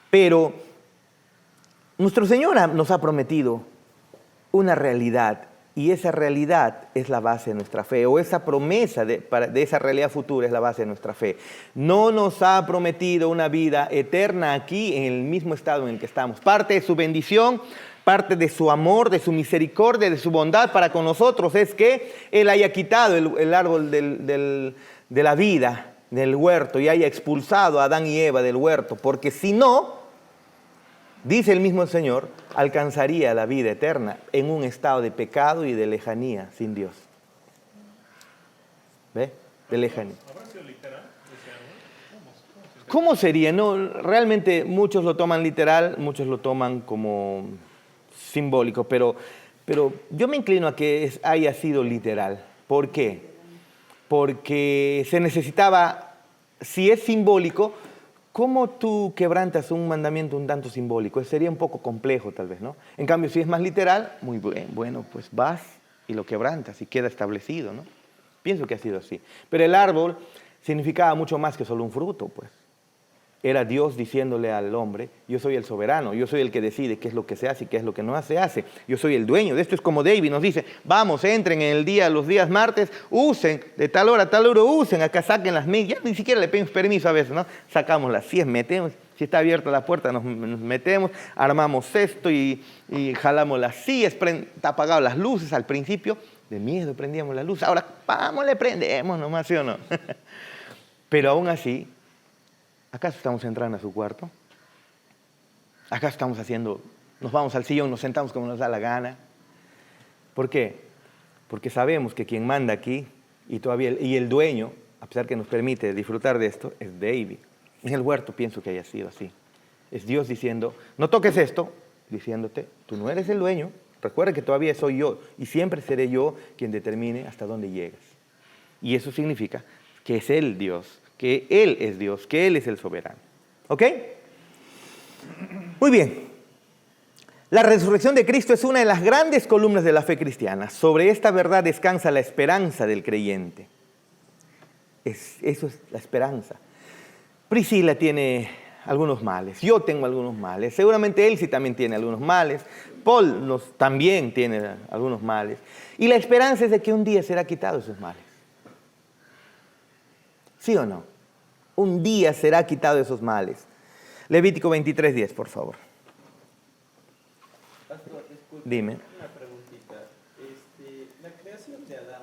Pero nuestro Señor nos ha prometido una realidad, y esa realidad es la base de nuestra fe, o esa promesa de esa realidad futura es la base de nuestra fe. No nos ha prometido una vida eterna aquí en el mismo estado en el que estamos. Parte de su bendición, parte de su amor, de su misericordia, de su bondad para con nosotros es que Él haya quitado el árbol de la vida del huerto y haya expulsado a Adán y Eva del huerto, porque si no, dice el mismo Señor, alcanzaría la vida eterna en un estado de pecado y de lejanía sin Dios. ¿Ve? De lejanía. ¿Habrá sido literal ese árbol? ¿Cómo sería? No, realmente muchos lo toman literal, muchos lo toman como simbólico, pero yo me inclino a que haya sido literal. ¿Por qué? porque se necesitaba, si es simbólico, ¿cómo tú quebrantas un mandamiento un tanto simbólico? Sería un poco complejo tal vez, ¿no? En cambio, si es más literal, muy bien, bueno, pues vas y lo quebrantas y queda establecido, ¿no? Pienso que ha sido así. Pero el árbol significaba mucho más que solo un fruto, pues. Era Dios diciéndole al hombre, yo soy el soberano, yo soy el que decide qué es lo que se hace y qué es lo que no se hace. Yo soy el dueño. De esto es como David nos dice, vamos, entren en el día, los días martes, usen, de tal hora a tal hora usen, acá saquen las medias. Ya ni siquiera le pedimos permiso a veces, ¿no? Sacamos las sillas, metemos, si está abierta la puerta nos metemos, armamos esto y jalamos las sillas, está apagado las luces al principio, de miedo prendíamos la luz, ahora vamos, le prendemos nomás, ¿sí o no? Pero aún así, ¿acaso estamos entrando a su cuarto? ¿Acaso estamos haciendo, nos vamos al sillón, nos sentamos como nos da la gana? ¿Por qué? Porque sabemos que quien manda aquí y el dueño, a pesar que nos permite disfrutar de esto, es David. En el huerto pienso que haya sido así. Es Dios diciendo, no toques esto, diciéndote, tú no eres el dueño, recuerda que todavía soy yo y siempre seré yo quien determine hasta dónde llegas. Y eso significa que es Él Dios, que Él es Dios, que Él es el soberano. ¿Ok? Muy bien. La resurrección de Cristo es una de las grandes columnas de la fe cristiana. Sobre esta verdad descansa la esperanza del creyente. Eso es la esperanza. Priscila tiene algunos males, yo tengo algunos males, seguramente Elsie también tiene algunos males, Paul también tiene algunos males. Y la esperanza es de que un día será quitado esos males. ¿Sí o no? Un día será quitado esos males. Levítico 23:10, por favor. Pastor, disculpe, Dime. una preguntita. La creación de Adán,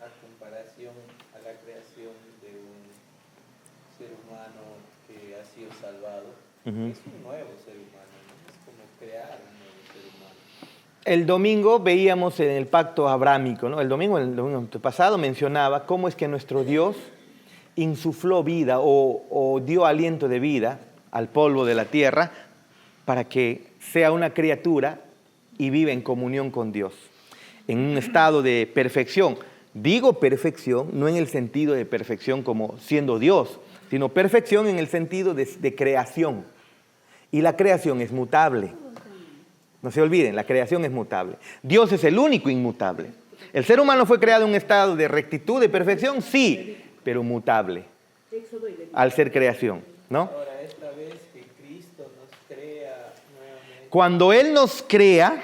a comparación a la creación de un ser humano que ha sido salvado, es un nuevo ser humano, ¿no? Es como crear un nuevo ser humano. El domingo veíamos en el pacto abrámico, ¿no? El domingo pasado mencionaba cómo es que nuestro Dios insufló vida o dio aliento de vida al polvo de la tierra para que sea una criatura y viva en comunión con Dios, en un estado de perfección. Digo perfección no en el sentido de perfección como siendo Dios, sino perfección en el sentido de creación. Y la creación es mutable. No se olviden, la creación es mutable. Dios es el único inmutable. ¿El ser humano fue creado en un estado de rectitud, de perfección? Sí, pero mutable al ser creación, ¿no? Ahora, esta vez que Cristo nos crea nuevamente. Cuando Él nos crea,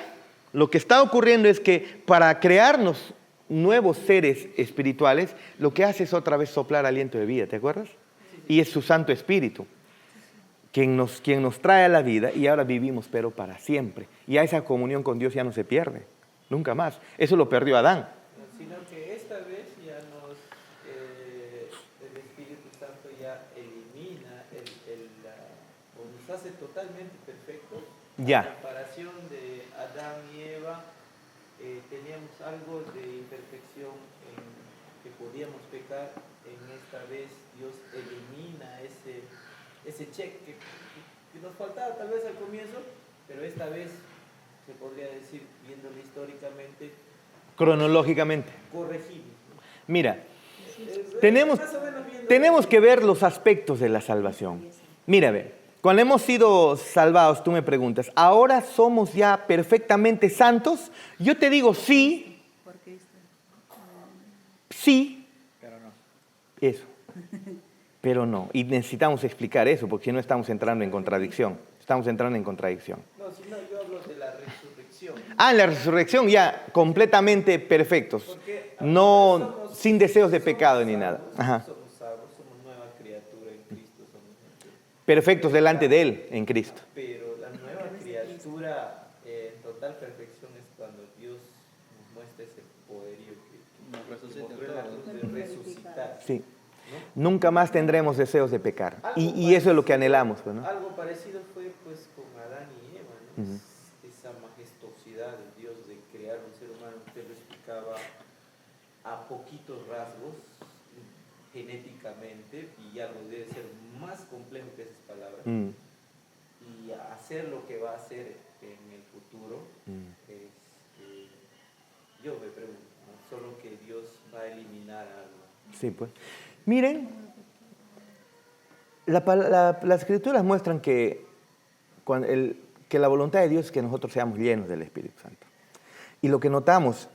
lo que está ocurriendo es que para crearnos nuevos seres espirituales, lo que hace es otra vez soplar aliento de vida, ¿te acuerdas? Y es su Santo Espíritu quien nos trae a la vida y ahora vivimos pero para siempre. Y a esa comunión con Dios ya no se pierde, nunca más. Eso lo perdió Adán. Sino que esta vez ya el Espíritu Santo ya elimina, o nos hace totalmente perfectos. Ya. En comparación de Adán y Eva, teníamos algo de imperfección en que podíamos pecar. En esta vez Dios elimina ese check que nos faltaba tal vez al comienzo, pero esta vez se podría decir, viéndolo históricamente, Cronológicamente. corregible. Mira, tenemos que ver los aspectos de la salvación. Mira, ve, cuando hemos sido salvados, tú me preguntas, ¿ahora somos ya perfectamente santos? Yo te digo sí, sí, Pero no. eso, pero no. Y necesitamos explicar eso, porque si no estamos entrando en contradicción. Estamos entrando en contradicción. No, si no, yo hablo de la resurrección. Ah, en la resurrección ya completamente perfectos. Porque No, sin deseos de pecado ni nada. Ajá. Somos salvos, somos nueva criatura en Cristo, somos gente. Perfectos delante de Él, en Cristo. Pero la nueva criatura en total perfección es cuando Dios nos muestra ese poderío que Nos resucita mostró en la todos. cruz de resucitar. Sí. Nunca más tendremos deseos de pecar. Y eso es lo que anhelamos, pues, ¿no? Algo parecido fue pues con Adán y Eva, ¿no? Ujú. Esa majestuosidad de Dios de crear un ser humano. Usted lo explicaba a poquitos rasgos genéticamente, y algo debe ser más complejo que esas palabras. Y hacer lo que va a hacer en el futuro, yo me pregunto, ¿no? solo que Dios va a eliminar algo. Sí, pues. Miren, las escrituras muestran que, que la voluntad de Dios es que nosotros seamos llenos del Espíritu Santo. Y lo que notamos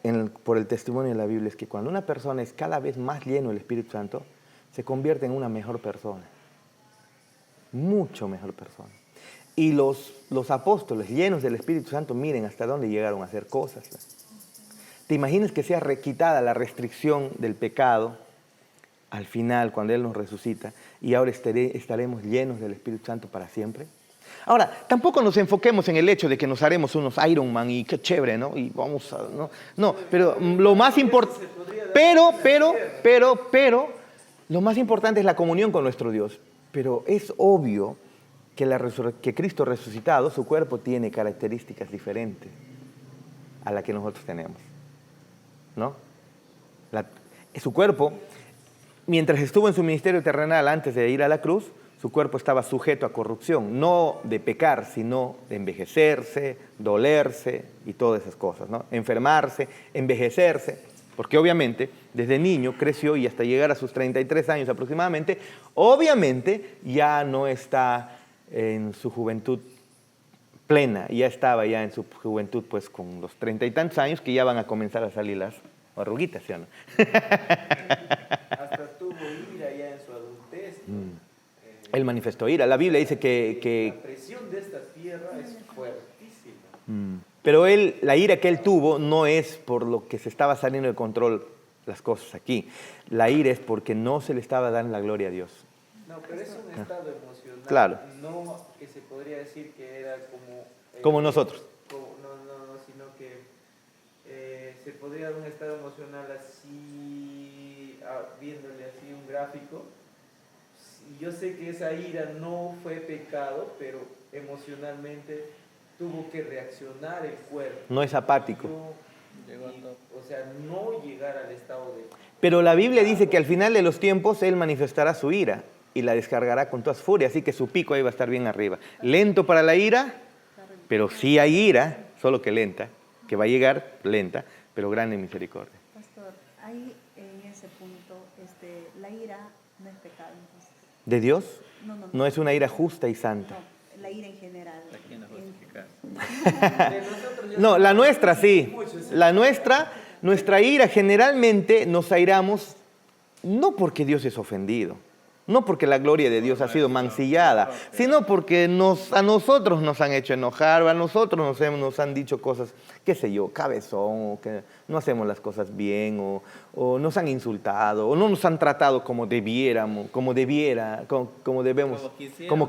por el testimonio de la Biblia es que cuando una persona es cada vez más lleno del Espíritu Santo, se convierte en una mejor persona. Mucho mejor persona. Y los apóstoles llenos del Espíritu Santo, miren hasta dónde llegaron a hacer cosas. ¿Te imaginas que sea quitada la restricción del pecado al final, cuando Él nos resucita, y ahora estaremos llenos del Espíritu Santo para siempre? Ahora, tampoco nos enfoquemos en el hecho de que nos haremos unos Iron Man y qué chévere, ¿no? Y vamos a... No, pero lo más importante... Pero, lo más importante es la comunión con nuestro Dios. Pero es obvio que Cristo resucitado, su cuerpo tiene características diferentes a las que nosotros tenemos, ¿no? Su cuerpo, mientras estuvo en su ministerio terrenal antes de ir a la cruz, su cuerpo estaba sujeto a corrupción, no de pecar, sino de envejecerse, dolerse y todas esas cosas, ¿no? Enfermarse, envejecerse, porque obviamente desde niño creció y hasta llegar a sus 33 años aproximadamente, obviamente ya no está en su juventud plena, ya estaba ya en su juventud pues con los 30 y tantos años que ya van a comenzar a salir las arruguitas, ¿sí o no? Hasta tuvo ira ya en su adultez, ¿no? Él manifestó ira. La Biblia dice que la presión de esta tierra es fuertísima. Pero la ira que él tuvo no es por lo que se estaba saliendo de control las cosas aquí. La ira es porque no se le estaba dando la gloria a Dios. No, pero es un estado emocional. Claro. No que se podría decir que era Como nosotros. No, sino que se podría dar un estado emocional así, viéndole así un gráfico. Yo sé que esa ira no fue pecado, pero emocionalmente tuvo que reaccionar el cuerpo. No es apático. O sea, no llegar al estado de... Pero la Biblia dice que al final de los tiempos Él manifestará su ira y la descargará con todas furia, así que su pico ahí va a estar bien arriba. Lento para la ira, pero sí hay ira, solo que lenta, que va a llegar lenta, pero grande en misericordia. Pastor, ahí en ese punto, la ira no es pecado, entonces. ¿De Dios? No. Es una ira justa y santa. No, la ira en general. Aquí no justificar. No, la nuestra sí. Nuestra ira generalmente nos airamos no porque Dios es ofendido, no porque la gloria de Dios ha sido mancillada, sino porque a nosotros nos han hecho enojar, o a nosotros nos han dicho cosas, qué sé yo, cabezón, o que no hacemos las cosas bien, o nos han insultado, o no nos han tratado como debiéramos, como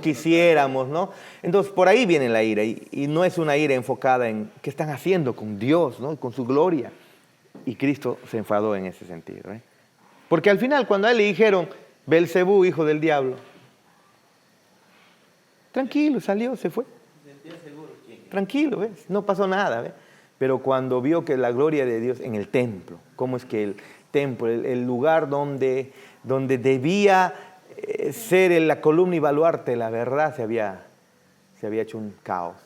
quisiéramos, ¿no? Entonces, por ahí viene la ira, y no es una ira enfocada en qué están haciendo con Dios, ¿no? Con su gloria. Y Cristo se enfadó en ese sentido, ¿eh? Porque al final, cuando a él le dijeron, Belcebú, hijo del diablo, tranquilo, salió, se fue. Tranquilo, ¿ves? No pasó nada, ¿ves? Pero cuando vio que la gloria de Dios en el templo, cómo es que el templo, el lugar donde debía ser la columna y baluarte de la verdad, se había hecho un caos.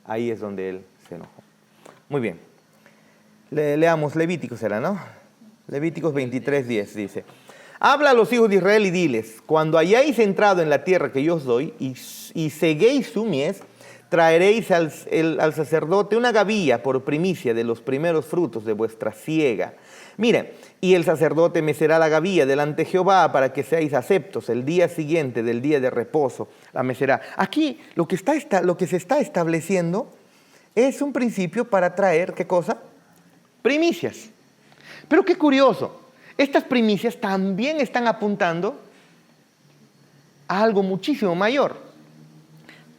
Ahí es donde él se enojó. Muy bien. Leamos Levíticos, ¿será, no? Levíticos 23:10 dice: habla a los hijos de Israel y diles, cuando hayáis entrado en la tierra que yo os doy y seguéis su mies, traeréis al sacerdote una gavilla por primicia de los primeros frutos de vuestra siega. Mire, y el sacerdote mecerá la gavilla delante de Jehová para que seáis aceptos el día siguiente del día de reposo. La mecerá. Aquí lo que se está estableciendo es un principio para traer, ¿qué cosa? Primicias. Pero qué curioso, estas primicias también están apuntando a algo muchísimo mayor.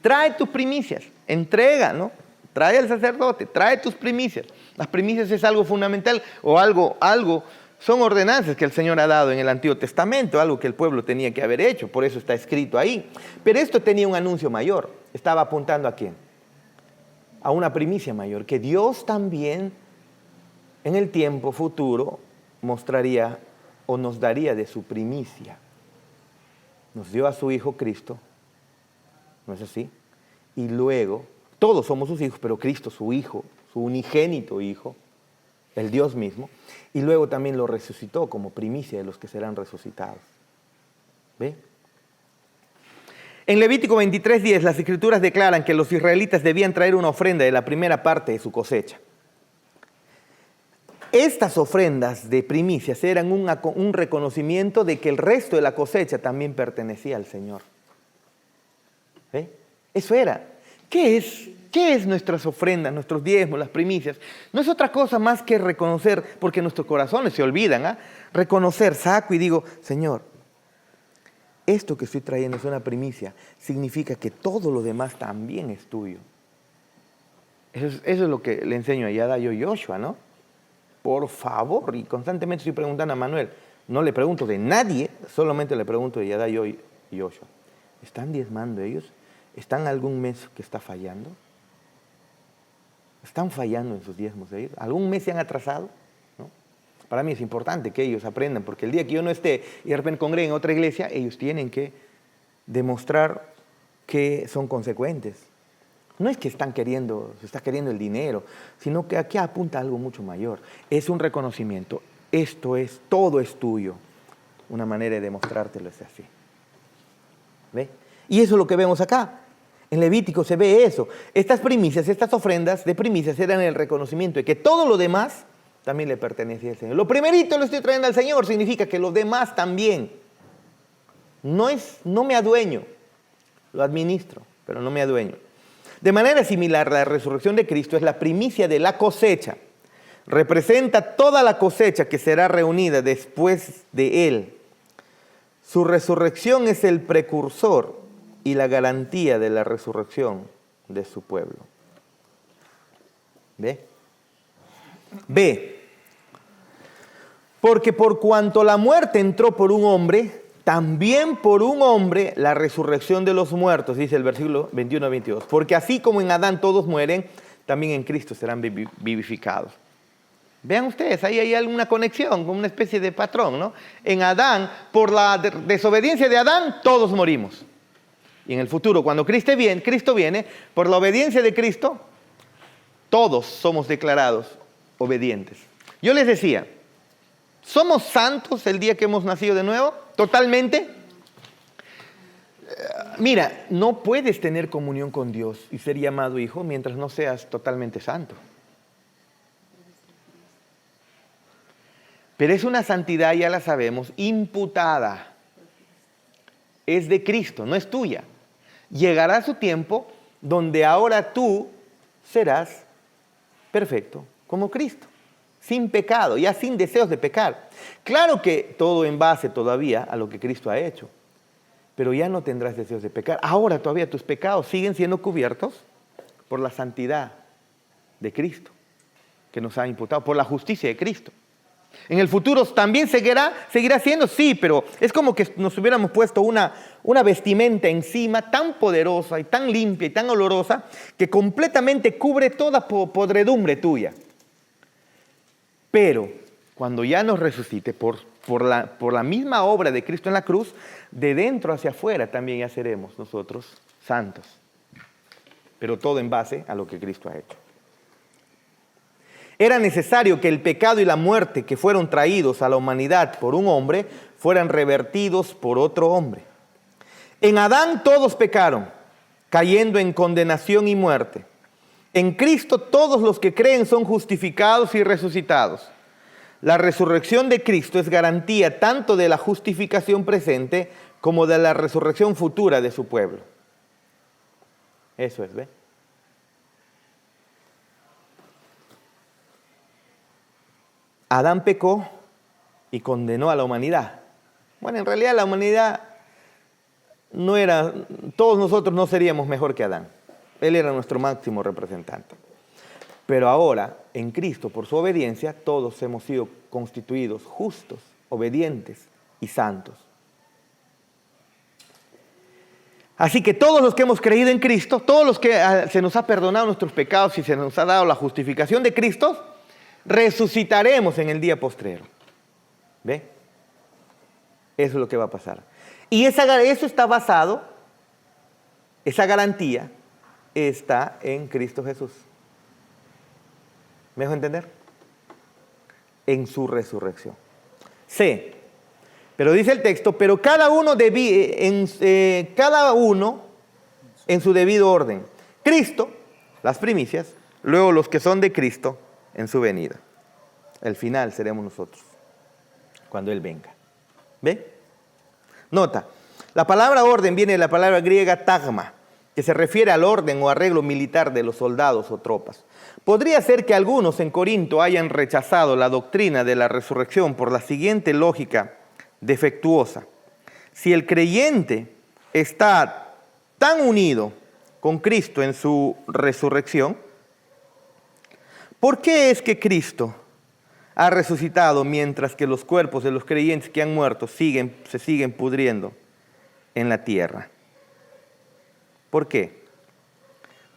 Trae tus primicias, entrega, ¿no? Trae al sacerdote, trae tus primicias. Las primicias es algo fundamental o algo, son ordenanzas que el Señor ha dado en el Antiguo Testamento, algo que el pueblo tenía que haber hecho, por eso está escrito ahí. Pero esto tenía un anuncio mayor, estaba apuntando ¿a quién? A una primicia mayor, que Dios también en el tiempo futuro mostraría o nos daría de su primicia. Nos dio a su Hijo Cristo, ¿no es así? Y luego, todos somos sus hijos, pero Cristo su Hijo, su unigénito Hijo, el Dios mismo, y luego también lo resucitó como primicia de los que serán resucitados. ¿Ve? En Levítico 23:10 las Escrituras declaran que los israelitas debían traer una ofrenda de la primera parte de su cosecha. Estas ofrendas de primicias eran un reconocimiento de que el resto de la cosecha también pertenecía al Señor. ¿Ve? Eso era. ¿Qué es nuestras ofrendas, nuestros diezmos, las primicias? No es otra cosa más que reconocer, porque nuestros corazones se olvidan, reconocer, saco y digo, Señor, esto que estoy trayendo es una primicia, significa que todo lo demás también es tuyo. Eso es lo que le enseño a Yada y Joshua, ¿no? Por favor, y constantemente estoy preguntando a Manuel, no le pregunto de nadie, solamente le pregunto de Yada y Joshua. ¿Están diezmando ellos? ¿Están algún mes que está fallando? ¿Están fallando en sus diezmos de ellos? ¿Algún mes se han atrasado? ¿No? Para mí es importante que ellos aprendan, porque el día que yo no esté y de repente congreguen en otra iglesia, ellos tienen que demostrar que son consecuentes. No es que se está queriendo el dinero, sino que aquí apunta a algo mucho mayor. Es un reconocimiento. Todo es tuyo. Una manera de demostrártelo es así. ¿Ve? Y eso es lo que vemos acá. En Levítico se ve eso. Estas primicias, estas ofrendas de primicias eran el reconocimiento de que todo lo demás también le pertenecía al Señor. Lo primerito lo estoy trayendo al Señor, significa que lo demás también. No me adueño, lo administro, pero no me adueño. De manera similar, la resurrección de Cristo es la primicia de la cosecha. Representa toda la cosecha que será reunida después de Él. Su resurrección es el precursor y la garantía de la resurrección de su pueblo. ¿Ve? B. Porque por cuanto la muerte entró por un hombre, también por un hombre la resurrección de los muertos, dice el versículo 21-22. Porque así como en Adán todos mueren, también en Cristo serán vivificados. Vean ustedes, ahí hay alguna conexión, como una especie de patrón, ¿no? En Adán, por la desobediencia de Adán, todos morimos. Y en el futuro, cuando Cristo viene, por la obediencia de Cristo, todos somos declarados obedientes. Yo les decía, ¿somos santos el día que hemos nacido de nuevo? ¿Totalmente? Mira, no puedes tener comunión con Dios y ser llamado hijo mientras no seas totalmente santo. Pero es una santidad, ya la sabemos, imputada. Es de Cristo, no es tuya. Llegará su tiempo donde ahora tú serás perfecto como Cristo, sin pecado, ya sin deseos de pecar. Claro que todo en base todavía a lo que Cristo ha hecho, pero ya no tendrás deseos de pecar. Ahora todavía tus pecados siguen siendo cubiertos por la santidad de Cristo, que nos ha imputado, por la justicia de Cristo. En el futuro también seguirá siendo, sí, pero es como que nos hubiéramos puesto una vestimenta encima tan poderosa y tan limpia y tan olorosa que completamente cubre toda podredumbre tuya. Pero cuando ya nos resucite por la misma obra de Cristo en la cruz, de dentro hacia afuera también ya seremos nosotros santos. Pero todo en base a lo que Cristo ha hecho. Era necesario que el pecado y la muerte que fueron traídos a la humanidad por un hombre fueran revertidos por otro hombre. En Adán todos pecaron, cayendo en condenación y muerte. En Cristo todos los que creen son justificados y resucitados. La resurrección de Cristo es garantía tanto de la justificación presente como de la resurrección futura de su pueblo. Eso es, ¿ve? Adán pecó y condenó a la humanidad. Bueno, en realidad la humanidad todos nosotros no seríamos mejor que Adán. Él era nuestro máximo representante. Pero ahora, en Cristo, por su obediencia, todos hemos sido constituidos justos, obedientes y santos. Así que todos los que hemos creído en Cristo, todos los que se nos ha perdonado nuestros pecados y se nos ha dado la justificación de Cristo, resucitaremos en el día postrero. ¿Ve? Eso es lo que va a pasar. Y eso está basado, esa garantía está en Cristo Jesús. ¿Me dejo entender? en su resurrección. C. Pero dice el texto, pero cada uno en su debido orden. Cristo, las primicias, luego los que son de Cristo en su venida. El final seremos nosotros, cuando Él venga. ¿Ve? Nota, la palabra orden viene de la palabra griega tagma, que se refiere al orden o arreglo militar de los soldados o tropas. Podría ser que algunos en Corinto hayan rechazado la doctrina de la resurrección por la siguiente lógica defectuosa. Si el creyente está tan unido con Cristo en su resurrección, ¿por qué es que Cristo ha resucitado mientras que los cuerpos de los creyentes que han muerto se siguen pudriendo en la tierra? ¿Por qué?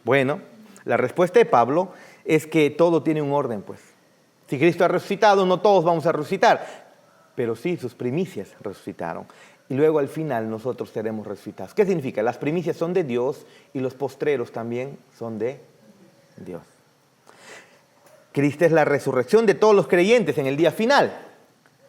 Bueno, la respuesta de Pablo es que todo tiene un orden, pues. Si Cristo ha resucitado, no todos vamos a resucitar, pero sí, sus primicias resucitaron. Y luego al final nosotros seremos resucitados. ¿Qué significa? Las primicias son de Dios y los postreros también son de Dios. Cristo es la resurrección de todos los creyentes en el día final.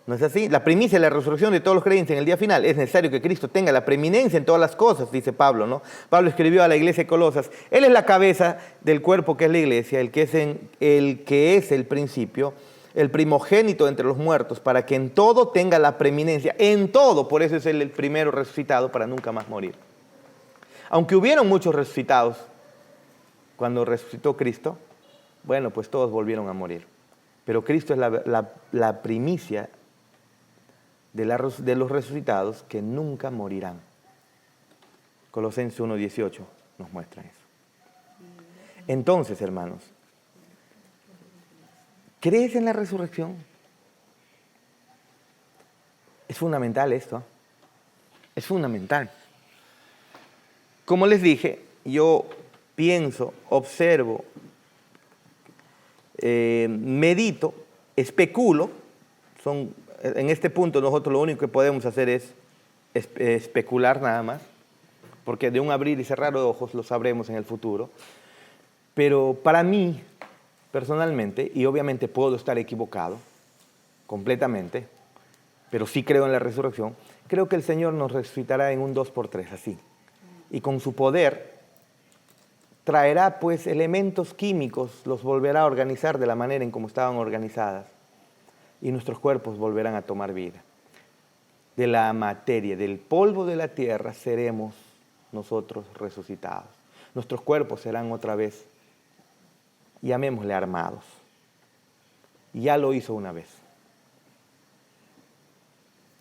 ¿No es así? La primicia es la resurrección de todos los creyentes en el día final. Es necesario que Cristo tenga la preeminencia en todas las cosas, dice Pablo, ¿no? Pablo escribió a la iglesia de Colosas, Él es la cabeza del cuerpo que es la iglesia, el que es el principio, el primogénito entre los muertos, para que en todo tenga la preeminencia. En todo, por eso es el primero resucitado, para nunca más morir. Aunque hubieron muchos resucitados cuando resucitó Cristo, bueno, pues todos volvieron a morir. Pero Cristo es la primicia de los resucitados que nunca morirán. Colosenses 1:18 nos muestra eso. Entonces, hermanos, ¿crees en la resurrección? Es fundamental esto. Es fundamental. Como les dije, yo pienso, observo, medito, especulo. En este punto nosotros lo único que podemos hacer es especular nada más, porque de un abrir y cerrar de ojos lo sabremos en el futuro. Pero para mí, personalmente, y obviamente puedo estar equivocado completamente, pero sí creo en la resurrección, creo que el Señor nos resucitará en un 2x3, así. Y con su poder traerá pues elementos químicos, los volverá a organizar de la manera en como estaban organizadas. Y nuestros cuerpos volverán a tomar vida. De la materia, del polvo de la tierra, seremos nosotros resucitados. Nuestros cuerpos serán otra vez, llamémosle armados. Ya lo hizo una vez.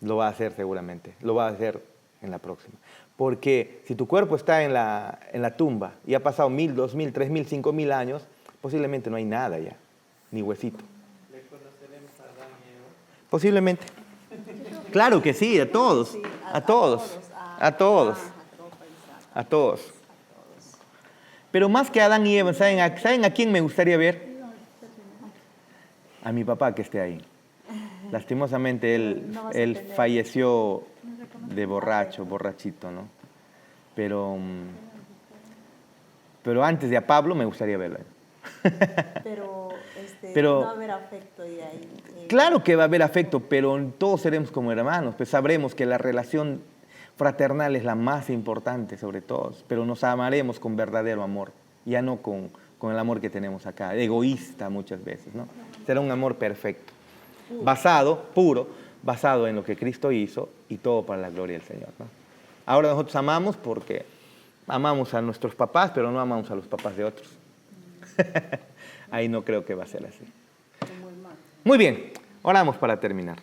Lo va a hacer seguramente. Lo va a hacer en la próxima. Porque si tu cuerpo está en la tumba y ha pasado 1000, 2000, 3000, 5000 años, posiblemente no hay nada ya, ni huesito. Posiblemente. Claro que sí, a todos. A todos. A todos. A todos. Pero más que Adán y Eva, ¿saben a quién me gustaría ver? A mi papá que esté ahí. Lastimosamente él falleció de borrachito, ¿no? Pero antes de a Pablo me gustaría verlo. Pero no va a haber afecto de ahí. Claro que va a haber afecto, pero todos seremos como hermanos, pues sabremos que la relación fraternal es la más importante sobre todos, pero nos amaremos con verdadero amor, ya no con el amor que tenemos acá, egoísta muchas veces, ¿no? Será un amor perfecto, puro, basado en lo que Cristo hizo y todo para la gloria del Señor, ¿no? Ahora nosotros amamos porque amamos a nuestros papás, pero no amamos a los papás de otros. Ahí no creo que va a ser así. Muy bien, oramos para terminar.